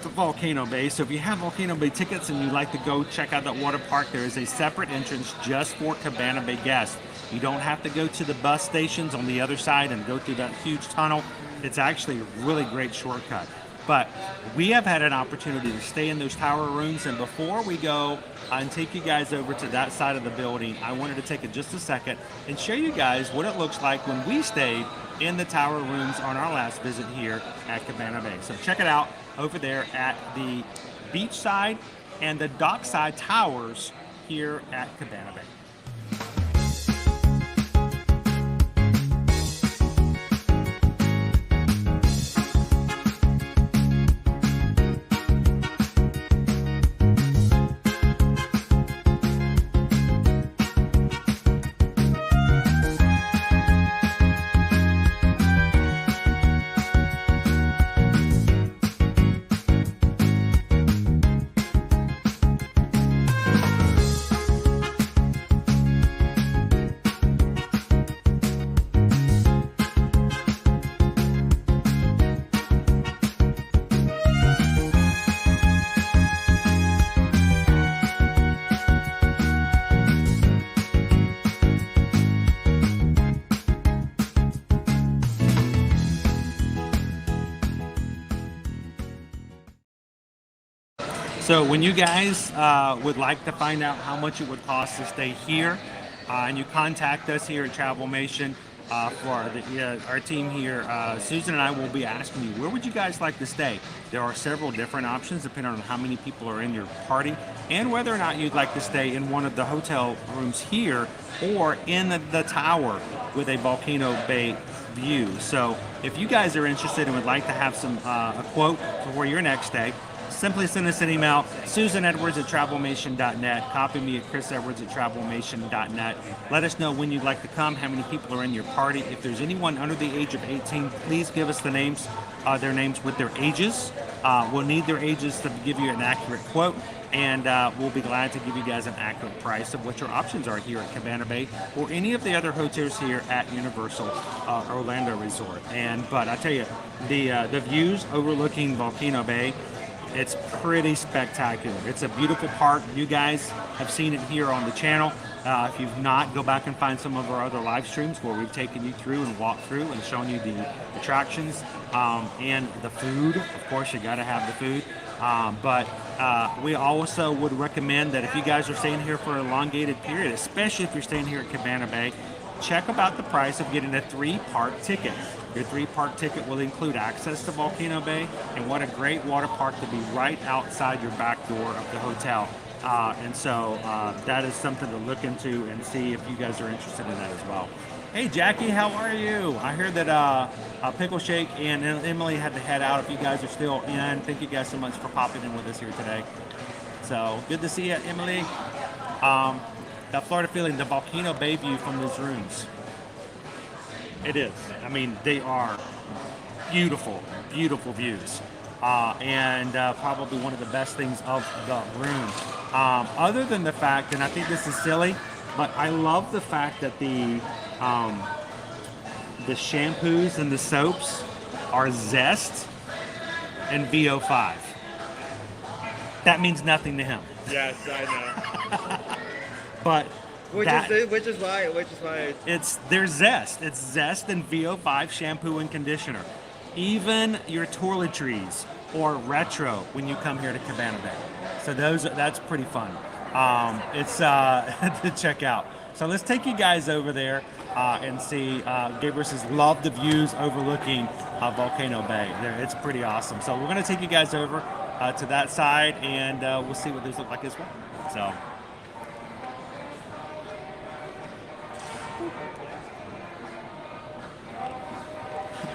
to Volcano Bay. So if you have Volcano Bay tickets and you'd like to go check out that water park, there is a separate entrance just for Cabana Bay guests. You don't have to go to the bus stations on the other side and go through that huge tunnel. It's actually a really great shortcut. But we have had an opportunity to stay in those tower rooms, and before we go and take you guys over to that side of the building, I wanted to take just a second and show you guys what it looks like when we stayed in the tower rooms on our last visit here at Cabana Bay. So check it out over there at the beachside and the dockside towers here at Cabana Bay. So when you guys would like to find out how much it would cost to stay here, and you contact us here at Travelmation for our team here, Susan and I will be asking you, where would you guys like to stay? There are several different options depending on how many people are in your party and whether or not you'd like to stay in one of the hotel rooms here or in the tower with a Volcano Bay view. So if you guys are interested and would like to have some a quote for your next stay, simply send us an email, susanedwards@travelmation.net. Copy me at chrisedwards@travelmation.net. Let us know when you'd like to come, how many people are in your party. If there's anyone under the age of 18, please give us the names, their names with their ages. We'll need their ages to give you an accurate quote, and we'll be glad to give you guys an accurate price of what your options are here at Cabana Bay or any of the other hotels here at Universal Orlando Resort. But I tell you, the views overlooking Volcano Bay, it's pretty spectacular. It's a beautiful park. You guys have seen it here on the channel. If you've not, go back and find some of our other live streams where we've taken you through and walked through and shown you the attractions and the food. Of course, you got to have the food. But we also would recommend that if you guys are staying here for an elongated period, especially if you're staying here at Cabana Bay, check about the price of getting a 3-park ticket. Your 3-park ticket will include access to Volcano Bay, and what a great water park to be right outside your back door of the hotel. So that is something to look into and see if you guys are interested in that as well. Hey Jackie, how are you? I heard that Pickle Shake and Emily had to head out. If you guys are still in, thank you guys so much for popping in with us here today. So good to see you, Emily. That Florida feeling, the Volcano Bay view from those rooms. It is. I mean, they are beautiful, beautiful views. And probably one of the best things of the room. Other than the fact, and I think this is silly, but I love the fact that the shampoos and the soaps are Zest and VO5. That means nothing to him. Yes, I know. But which is why they're Zest. It's Zest and VO5 shampoo and conditioner. Even your toiletries or retro when you come here to Cabana Bay. So that's pretty fun. It's to check out. So let's take you guys over there and see. Gabriel says, love the views overlooking Volcano Bay. It's pretty awesome. So we're going to take you guys over to that side, and we'll see what those look like as well. So.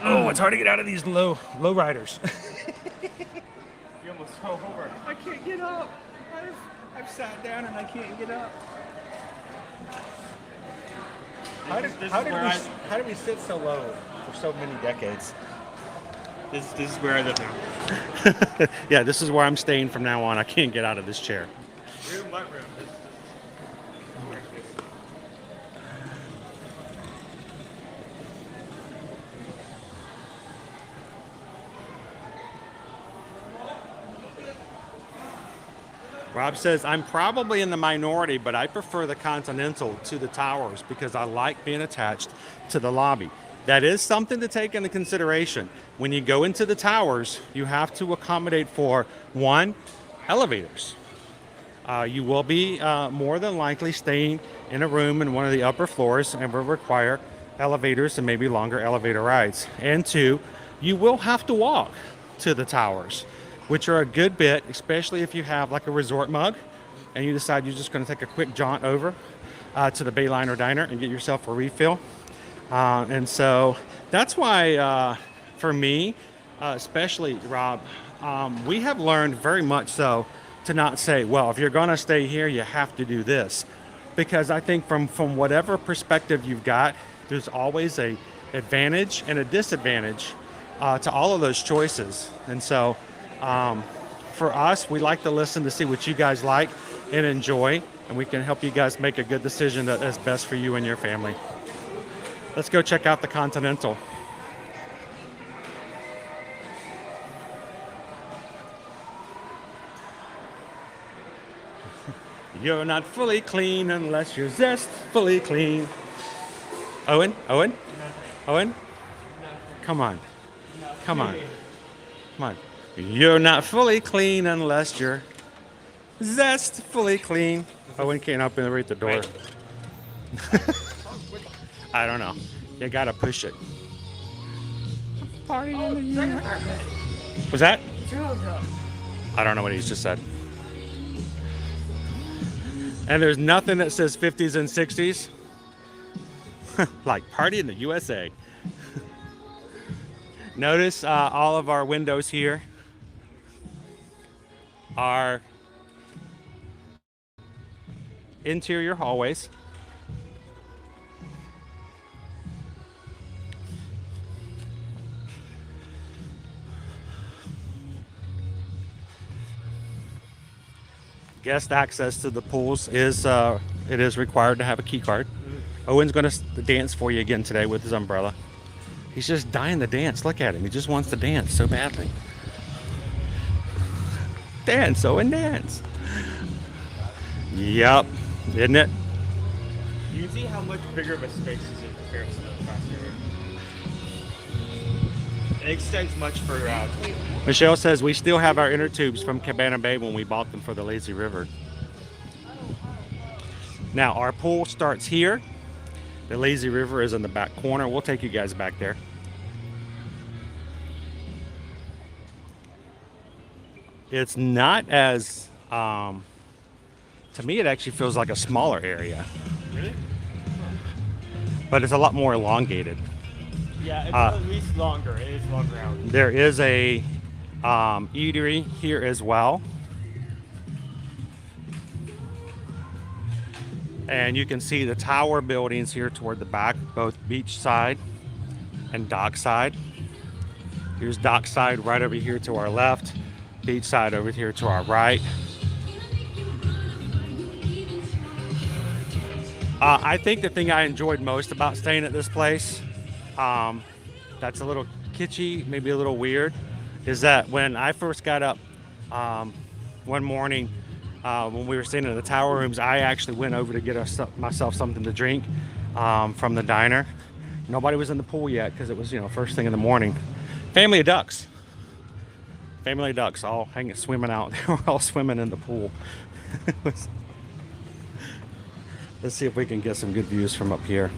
Oh, it's hard to get out of these low riders. You almost fell over. I can't get up. I've sat down and I can't get up. How did we sit so low for so many decades? This is where I live now. Yeah, this is where I'm staying from now on. I can't get out of this chair. What room? Rob says, I'm probably in the minority, but I prefer the Continental to the towers because I like being attached to the lobby. That is something to take into consideration. When you go into the towers, you have to accommodate for, one, elevators. You will be more than likely staying in a room in one of the upper floors and will require elevators and maybe longer elevator rides. And two, you will have to walk to the towers, which are a good bit, especially if you have like a resort mug and you decide you're just going to take a quick jaunt over to the Bayliner Diner and get yourself a refill. And so that's why, for me, especially Rob, we have learned very much so to not say, well, if you're going to stay here, you have to do this. Because I think from whatever perspective you've got, there's always a advantage and a disadvantage to all of those choices. And so for us, we like to listen to see what you guys like and enjoy, and we can help you guys make a good decision that is best for you and your family. Let's go check out the Continental. You're not fully clean unless you're zestfully clean. Owen? Owen? Owen? Come on. Come on. Come on. You're not fully clean unless you're zestfully clean. Owen can't open the door. I don't know. You gotta push it. Party in the yard. Was that? I don't know what he just said. And there's nothing that says 50s and 60s. Like party in the USA. Notice all of our windows here are interior hallways. Guest access to the pools is it is required to have a key card. Owen's going to dance for you again today with his umbrella. He's just dying to dance. Look at him. He just wants to dance so badly. Dance, Owen, dance. Yep, isn't it? You see how much bigger of a space is in comparison to the past area. It extends much further out. Michelle says we still have our inner tubes from Cabana Bay when we bought them for the lazy river. Now our pool starts here. The lazy river is in the back corner. We'll take you guys back there. It's not as, to me it actually feels like a smaller area. Really? But it's a lot more elongated. Yeah, it's at least longer. It is longer out. There is a eatery here as well. And you can see the tower buildings here toward the back, both beach side and dock side. Here's dock side right over here to our left, beach side over here to our right. I think the thing I enjoyed most about staying at this place, that's a little kitschy, maybe a little weird, is that when I first got up one morning when we were staying in the tower rooms, I actually went over to get myself something to drink from the diner. Nobody was in the pool yet because it was, first thing in the morning. Family of ducks. Family of ducks all swimming out. They were all swimming in the pool. Let's see if we can get some good views from up here.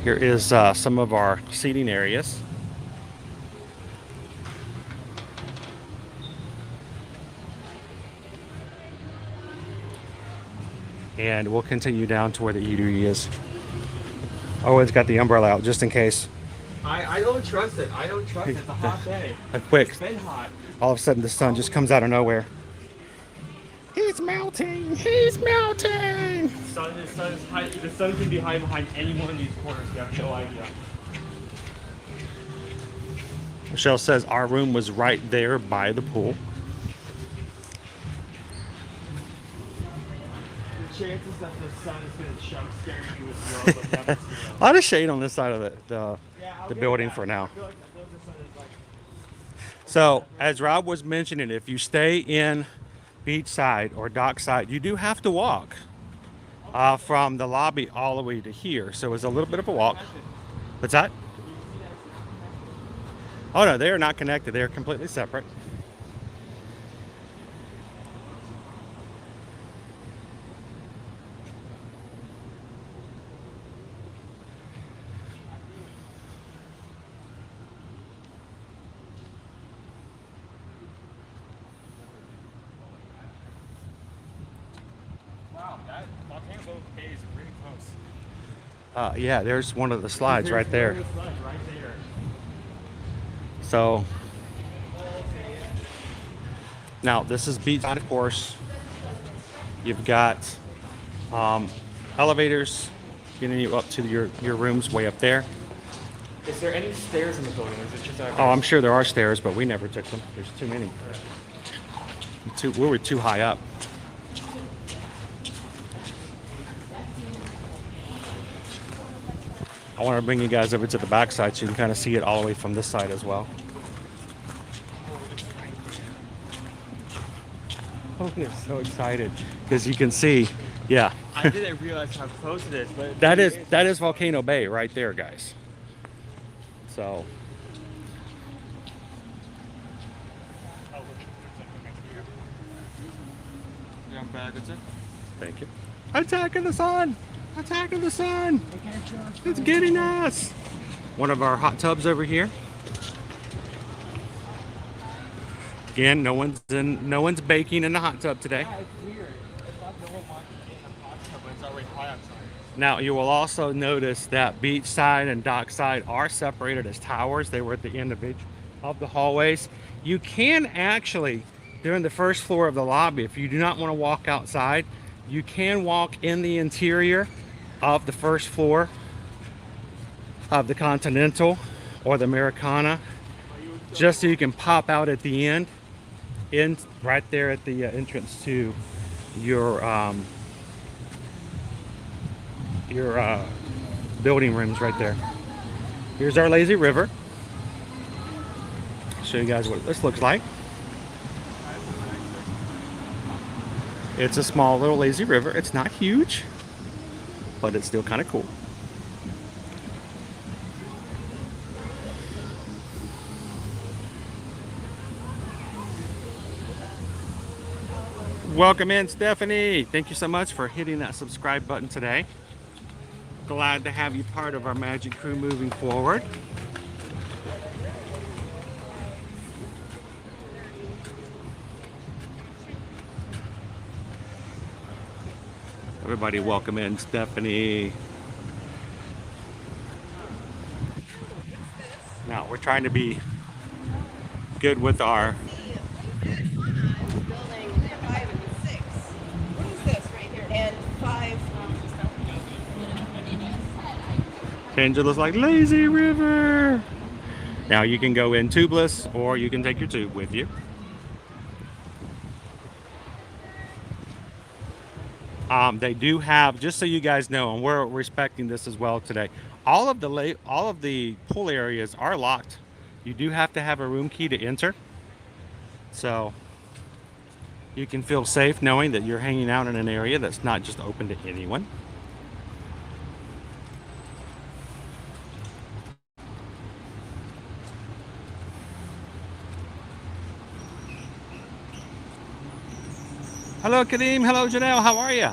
Here is some of our seating areas. And we'll continue down to where the eatery is. Oh, it's got the umbrella out just in case. I don't trust it. I don't trust it. It's a hot day. Quick. It's been hot. All of a sudden the sun just comes out of nowhere. He's melting! He's melting! The sun can be hiding behind any one of these corners. You have no idea. Michelle says our room was right there by the pool. The chances that the sun is going to jump scare you is low, but A lot of shade on this side of the building for now. So, as Rob was mentioning, if you stay in beach side or dock side, you do have to walk from the lobby all the way to here. So it's a little bit of a walk. What's that? Oh no, they are not connected. They are completely separate. that Volcano Bay is really close. Yeah, there's one of the slides right there. There's one of the slides right there. So now this is beachside, of course. You've got elevators getting you up to your rooms way up there. Is there any stairs in the building? Or is it just Oh, I'm sure there are stairs, but we never took them. There's too many. We were too high up. I want to bring you guys over to the back side so you can kind of see it all the way from this side as well. Oh, I'm so excited because you can see, yeah. I didn't realize how close it is, but that is Volcano Bay right there, guys. So thank you. Attacking the sun! Attacking the sun! It's getting us! One of our hot tubs over here. Again, no one's baking in the hot tub today. Yeah, it's weird. It's like no one wants to get in a hot tub when it's already hot outside. Now you will also notice that beach side and dock side are separated as towers. They were at the end of each of the hallways. You can actually, during the first floor of the lobby, if you do not want to walk outside, you can walk in the interior of the first floor of the Continental or the Americana, just so you can pop out at the end, right there at the entrance to your building rooms right there. Here's our lazy river. Show you guys what this looks like. It's a small little lazy river. It's not huge, but it's still kind of cool. Welcome in, Stephanie. Thank you so much for hitting that subscribe button today. Glad to have you part of our magic crew moving forward. Everybody welcome in Stephanie. Now we're trying to be good with our building 5 and 6. What is this right here? And 5. Angela's like lazy river. Now you can go in tubeless or you can take your tube with you. They do have, just so you guys know, and we're respecting this as well today, all of the pool areas are locked. You do have to have a room key to enter, so you can feel safe knowing that you're hanging out in an area that's not just open to anyone. Hello Kadeem, hello Janelle, how are you?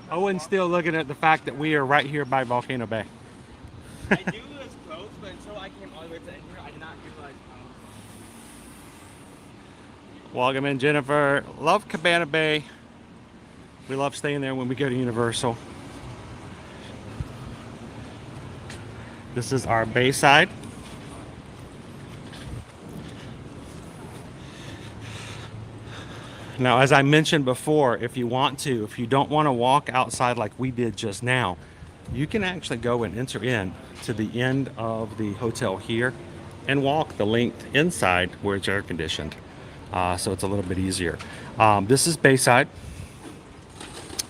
Owen's still looking at the fact that we are right here by Volcano Bay. I knew it was close, but until I came all the way to here, I did not realize how. Welcome in, Jennifer. Love Cabana Bay. We love staying there when we go to Universal. This is our Bayside. Now, as I mentioned before, if you don't want to walk outside like we did just now, you can actually go and enter in to the end of the hotel here and walk the length inside where it's air conditioned. So it's a little bit easier. This is Bayside.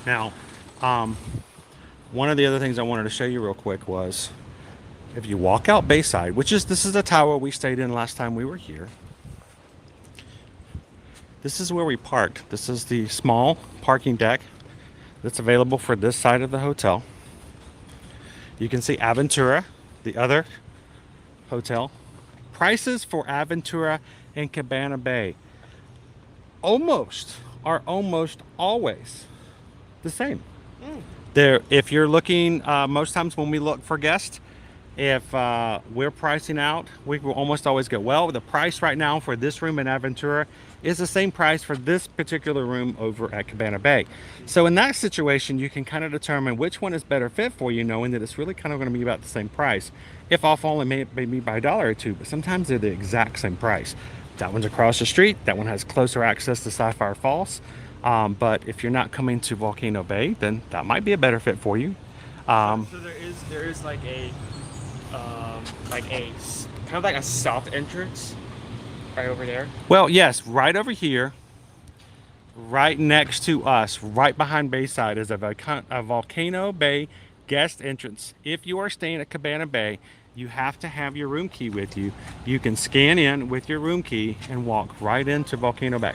Now, one of the other things I wanted to show you real quick was if you walk out Bayside, this is the tower we stayed in last time we were here. This is where we parked. This is the small parking deck that's available for this side of the hotel. You can see Aventura, the other hotel. Prices for Aventura and Cabana Bay are almost always the same. If you're looking, most times when we look for guests, If we're pricing out, we will almost always go, well, the price right now for this room in Aventura is the same price for this particular room over at Cabana Bay. So in that situation, you can kind of determine which one is better fit for you, knowing that it's really kind of going to be about the same price. If off only maybe by $1 or $2, but sometimes they're the exact same price. That one's across the street. That one has closer access to Sapphire Falls. But if you're not coming to Volcano Bay, then that might be a better fit for you. So there is like a kind of like a south entrance right over there. Well, yes, right over here, right next to us, right behind Bayside, is a Volcano Bay guest entrance. If you are staying at Cabana Bay, you have to have your room key with you. You can scan in with your room key and walk right into Volcano Bay.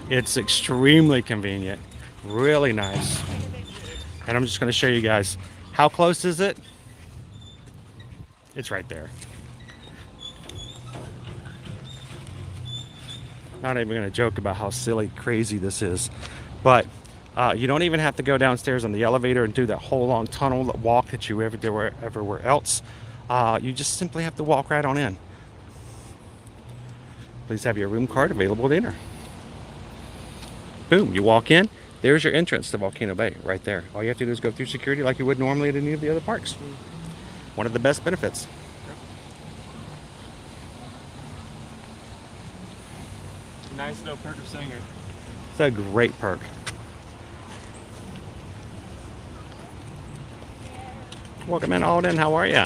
It's extremely convenient, really nice. And I'm just going to show you guys. How close is it? It's right there. Not even going to joke about how silly, crazy this is. But you don't even have to go downstairs on the elevator and do that whole long tunnel walk that you ever do everywhere else. You just simply have to walk right on in. Please have your room card available to enter. Boom, you walk in. There's your entrance to Volcano Bay right there. All you have to do is go through security like you would normally at any of the other parks. One of the best benefits. Nice little perk of singer. It's a great perk. Welcome in, Alden. How are you?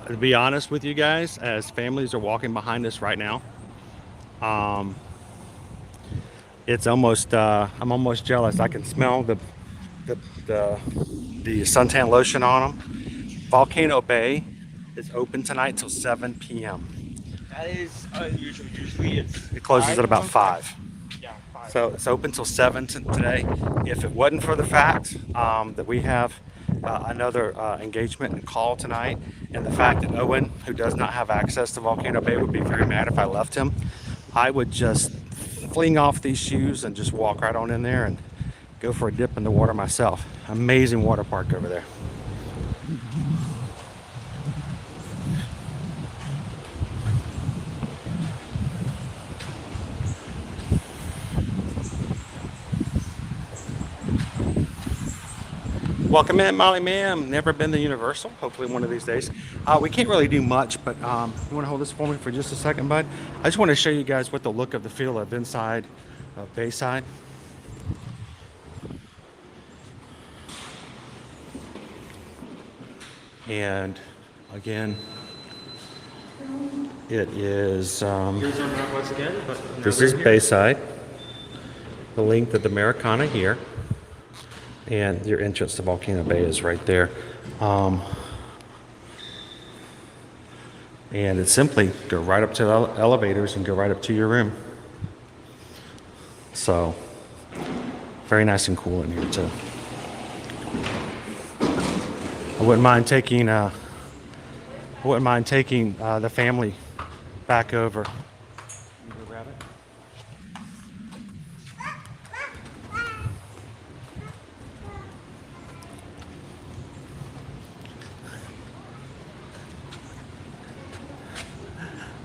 To be honest with you guys, as families are walking behind us right now, it's almost I'm almost jealous. I can smell the suntan lotion on them. Volcano Bay is open tonight till 7 p.m. That is unusual. Usually It closes at about 5. Yeah, 5. So it's open till 7 today. If it wasn't for the fact that we have another engagement and call tonight, and the fact that Owen, who does not have access to Volcano Bay, would be very mad if I left him, I would just fling off these shoes and just walk right on in there and go for a dip in the water myself. Amazing water park over there. Welcome in, Molly ma'am. Never been to Universal. Hopefully one of these days. We can't really do much, but you want to hold this for me for just a second, bud? I just want to show you guys what the look of the feel of inside Bayside. And again, it is. Here's our map once again. But This is Bayside. The length of the Americana here. And your entrance to Volcano Bay is right there. And it's simply go right up to the elevators and go right up to your room. So, very nice and cool in here too. I wouldn't mind taking the family back over.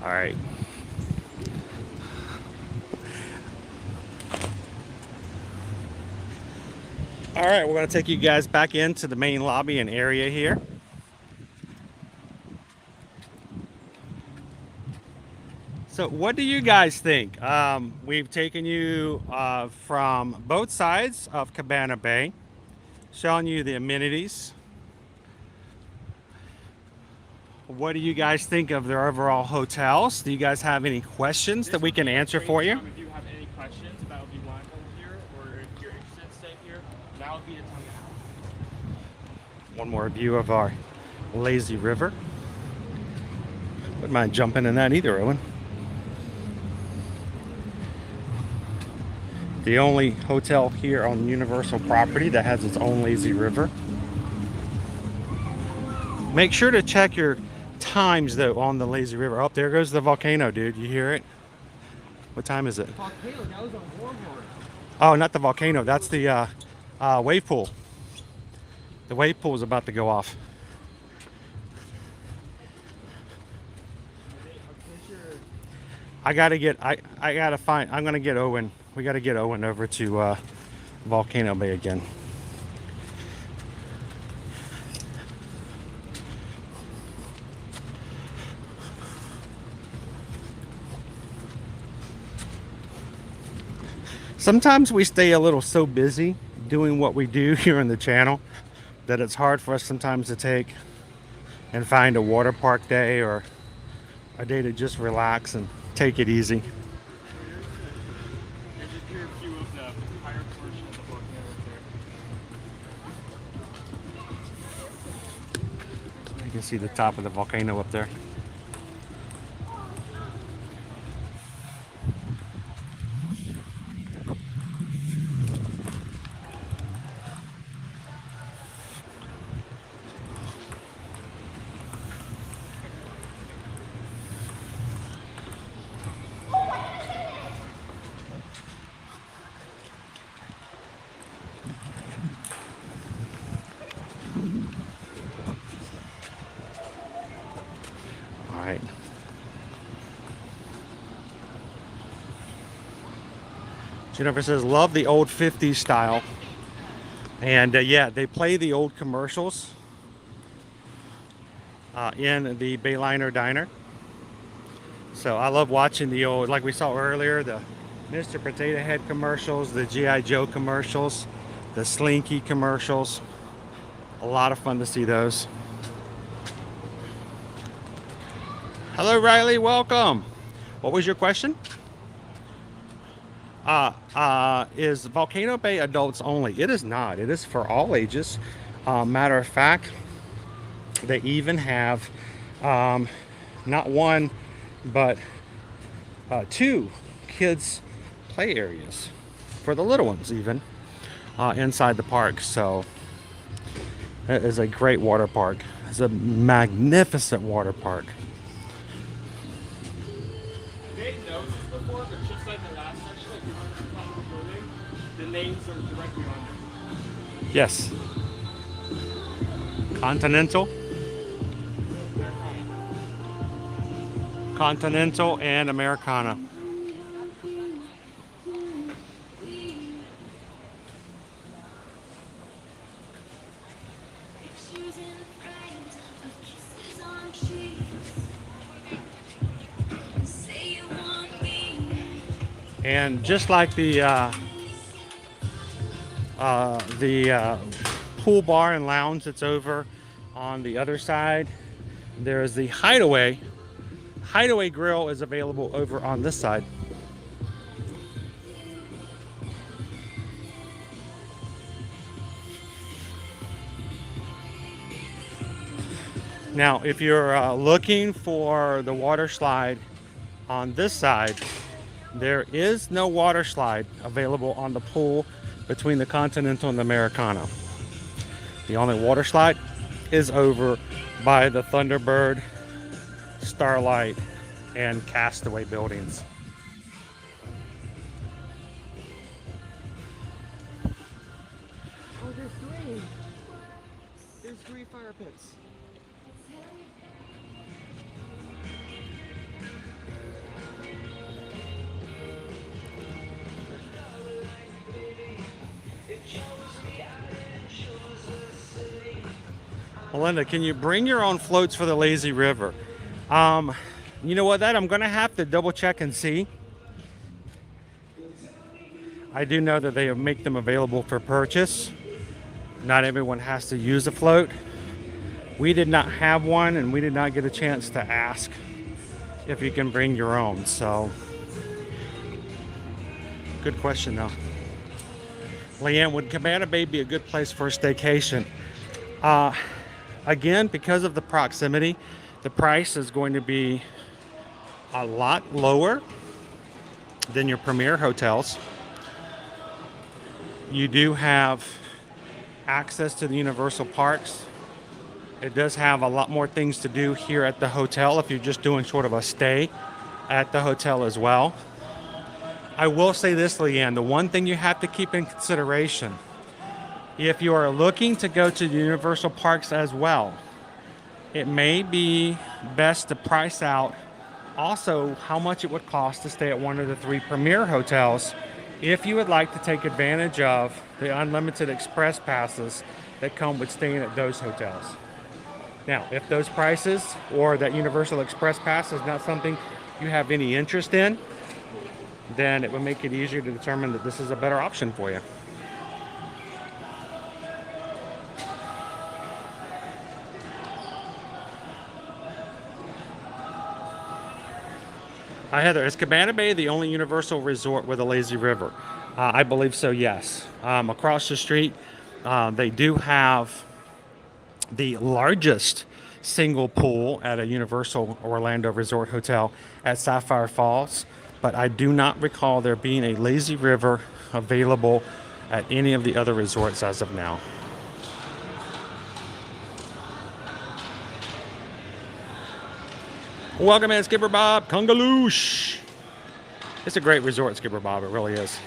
All right. All right, we're going to take you guys back into the main lobby and area here. So what do you guys think? We've taken you from both sides of Cabana Bay, showing you the amenities. What do you guys think of their overall hotels? Do you guys have any questions that we can answer for you? If you have any questions about if you want to come here or if you're interested in staying here, that would be the time to ask. One more view of our lazy river. Wouldn't mind jumping in that either, Owen. The only hotel here on Universal property that has its own lazy river. Make sure to check your times though on the lazy river. Oh, there goes the volcano, dude. You hear it? What time is it? Volcano, that was a warm one. Oh, not the volcano. That's the wave pool. The wave pool is about to go off. I gotta find, I'm gonna get Owen. We gotta get Owen over to Volcano Bay again. Sometimes we stay a little so busy doing what we do here on the channel that it's hard for us sometimes to take and find a water park day or a day to just relax and take it easy. You can see the top of the volcano up there. Right. Jennifer says, love the old 50s style. And yeah, they play the old commercials in the Bayliner Diner. So I love watching the old, like we saw earlier, the Mr. Potato Head commercials, the G.I. Joe commercials, the Slinky commercials. A lot of fun to see those. Hello, Riley. Welcome. What was your question? Is Volcano Bay adults only? It is not. It is for all ages. Matter of fact, they even have not one, but two kids play areas for the little ones even inside the park. So it is a great water park. It's a magnificent water park. Names are directly on it. Yes. Continental. Continental and Americana. And just like the pool bar and lounge that's over on the other side, there is the Hideaway. Hideaway Grill is available over on this side. Now, if you're looking for the water slide on this side, there is no water slide available on the pool between the Continental and the Americana. The only water slide is over by the Thunderbird, Starlight, and Castaway buildings. Oh, there's three. There's three fire pits. Melinda, can you bring your own floats for the lazy river? You know what, that I'm gonna have to double check and see. I do know that they make them available for purchase. Not everyone has to use a float. We did not have one, and we did not get a chance to ask if you can bring your own. So, good question though. Leanne, would Cabana Bay be a good place for a staycation? Again, because of the proximity, the price is going to be a lot lower than your premier hotels. You do have access to the Universal Parks. It does have a lot more things to do here at the hotel if you're just doing sort of a stay at the hotel as well. I will say this, Leanne, the one thing you have to keep in consideration, if you are looking to go to the Universal Parks as well, it may be best to price out also how much it would cost to stay at one of the 3 premier hotels if you would like to take advantage of the unlimited express passes that come with staying at those hotels. Now, if those prices or that Universal Express pass is not something you have any interest in, then it would make it easier to determine that this is a better option for you. Hi, Heather. Is Cabana Bay the only Universal resort with a lazy river? I believe so, yes. Across the street, they do have the largest single pool at a Universal Orlando Resort Hotel at Sapphire Falls, but I do not recall there being a lazy river available at any of the other resorts as of now. Welcome in, Skipper Bob. Kungaloosh. It's a great resort, Skipper Bob. It really is.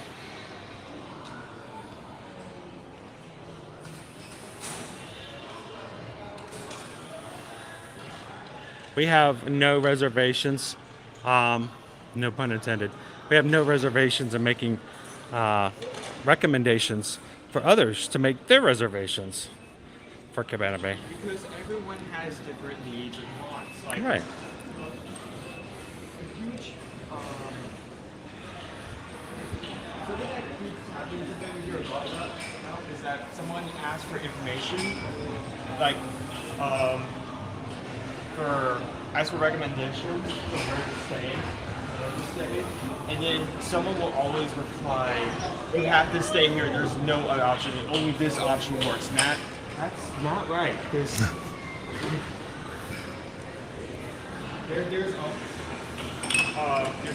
We have no reservations. No pun intended. We have no reservations in making recommendations for others to make their reservations for Cabana Bay. Because everyone has different needs and wants. Like, Right. a huge something that keeps happening to them here is that someone asks for information, like ask for recommendations for where to stay, and then someone will always reply, "You have to stay here. There's no other option. Only this option works." Matt, that's not right. There's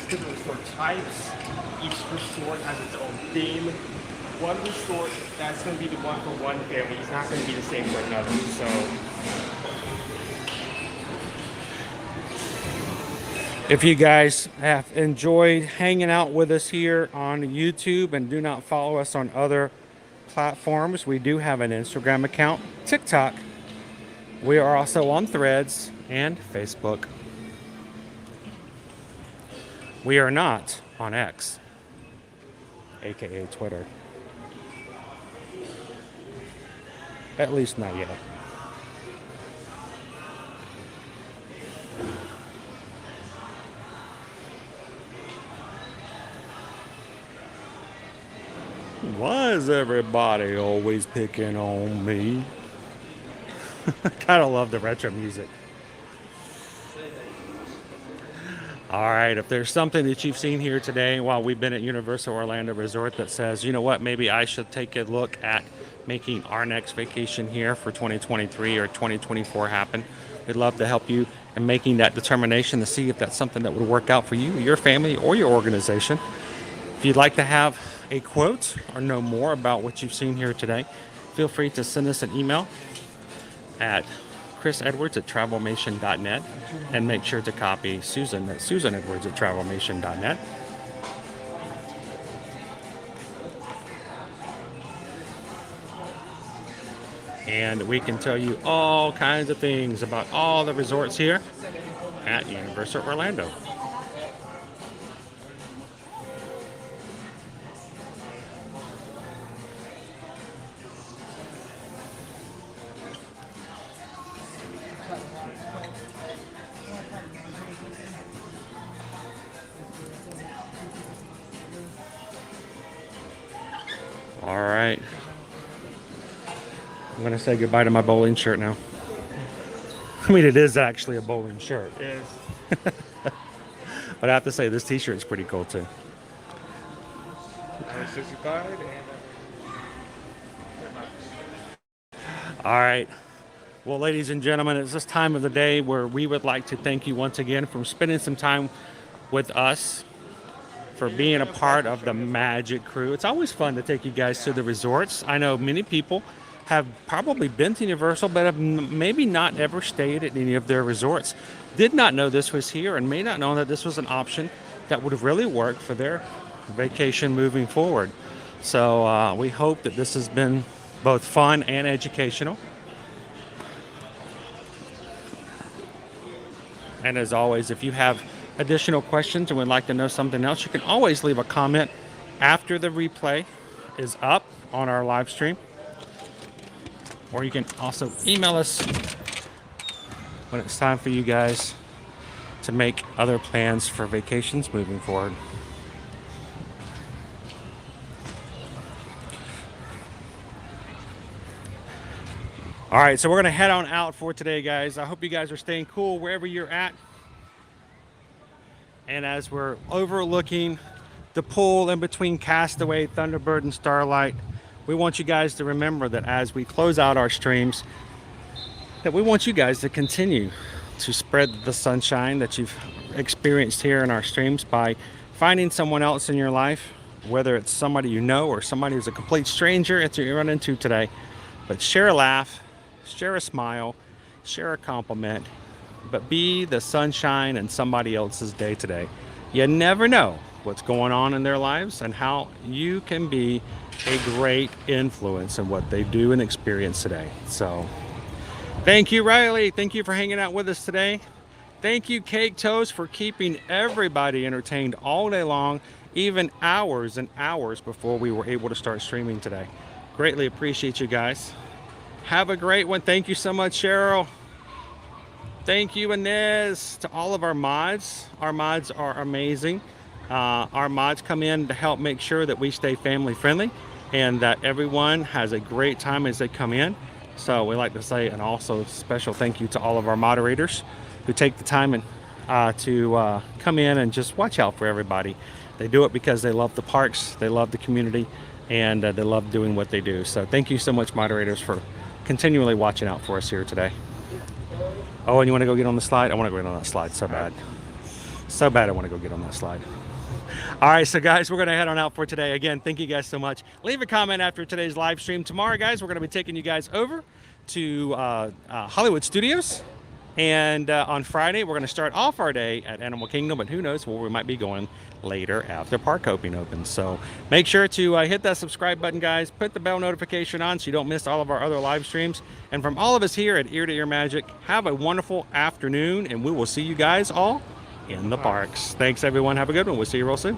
different resort types. Each resort has its own theme. One resort, that's going to be the one for one family. It's not going to be the same for another. So, if you guys have enjoyed hanging out with us here on YouTube and do not follow us on other platforms, we do have an Instagram account, TikTok. We are also on Threads and Facebook. We are not on X, aka Twitter. At least not yet. Why is everybody always picking on me? Kind of love the retro music. All right, if there's something that you've seen here today while we've been at Universal Orlando Resort that says, you know what, maybe I should take a look at making our next vacation here for 2023 or 2024 happen, we'd love to help you in making that determination to see if that's something that would work out for you, your family, or your organization. If you'd like to have a quote or know more about what you've seen here today, feel free to send us an email at chrisedwards@travelmation.net and make sure to copy Susan at susanedwards@travelmation.net. And we can tell you all kinds of things about all the resorts here at Universal Orlando. All right. I'm going to say goodbye to my bowling shirt now. I mean, it is actually a bowling shirt. it is. But I have to say, this t-shirt is pretty cool too. I was 65 and All right. Well, ladies and gentlemen, it's this time of the day where we would like to thank you once again for spending some time with us, for being a part of the Magic Crew. It's always fun to take you guys to the resorts. I know many people have probably been to Universal, but have maybe not ever stayed at any of their resorts. Did not know this was here and may not know that this was an option that would have really worked for their vacation moving forward. So we hope that this has been both fun and educational. And as always, if you have additional questions and would like to know something else, you can always leave a comment after the replay is up on our live stream. Or you can also email us when it's time for you guys to make other plans for vacations moving forward. All right, so we're going to head on out for today, guys. I hope you guys are staying cool wherever you're at. And as we're overlooking the pool in between Castaway, Thunderbird, and Starlight, we want you guys to remember that as we close out our streams, that we want you guys to continue to spread the sunshine that you've experienced here in our streams by finding someone else in your life, whether it's somebody you know or somebody who's a complete stranger that you run into today. But share a laugh, share a smile, share a compliment, but be the sunshine in somebody else's day today. You never know what's going on in their lives and how you can be a great influence in what they do and experience today. So thank you, Riley. Thank you for hanging out with us today. Thank you, Cake Toast, for keeping everybody entertained all day long, even hours and hours before we were able to start streaming today. Greatly appreciate you guys. Have a great one. Thank you so much, Cheryl. Thank you, Inez, to all of our mods. Our mods are amazing. Our mods come in to help make sure that we stay family friendly and that everyone has a great time as they come in. So we like to say an also special thank you to all of our moderators who take the time and to come in and just watch out for everybody. They do it because they love the parks, they love the community, and they love doing what they do. So thank you so much, moderators, for continually watching out for us here today. Oh, and you want to go get on the slide? I want to go get on that slide so bad. So bad I want to go get on that slide. All right, so guys, we're going to head on out for today. Again, thank you guys so much. Leave a comment after today's live stream. Tomorrow, guys, we're going to be taking you guys over to Hollywood Studios. And on Friday, we're going to start off our day at Animal Kingdom, but who knows where we might be going later after park hopping opens. So make sure to hit that subscribe button, guys. Put the bell notification on so you don't miss all of our other live streams. And from all of us here at Ear to Ear Magic, have a wonderful afternoon, and we will see you guys all in the parks. Thanks, everyone. Have a good one. We'll see you real soon.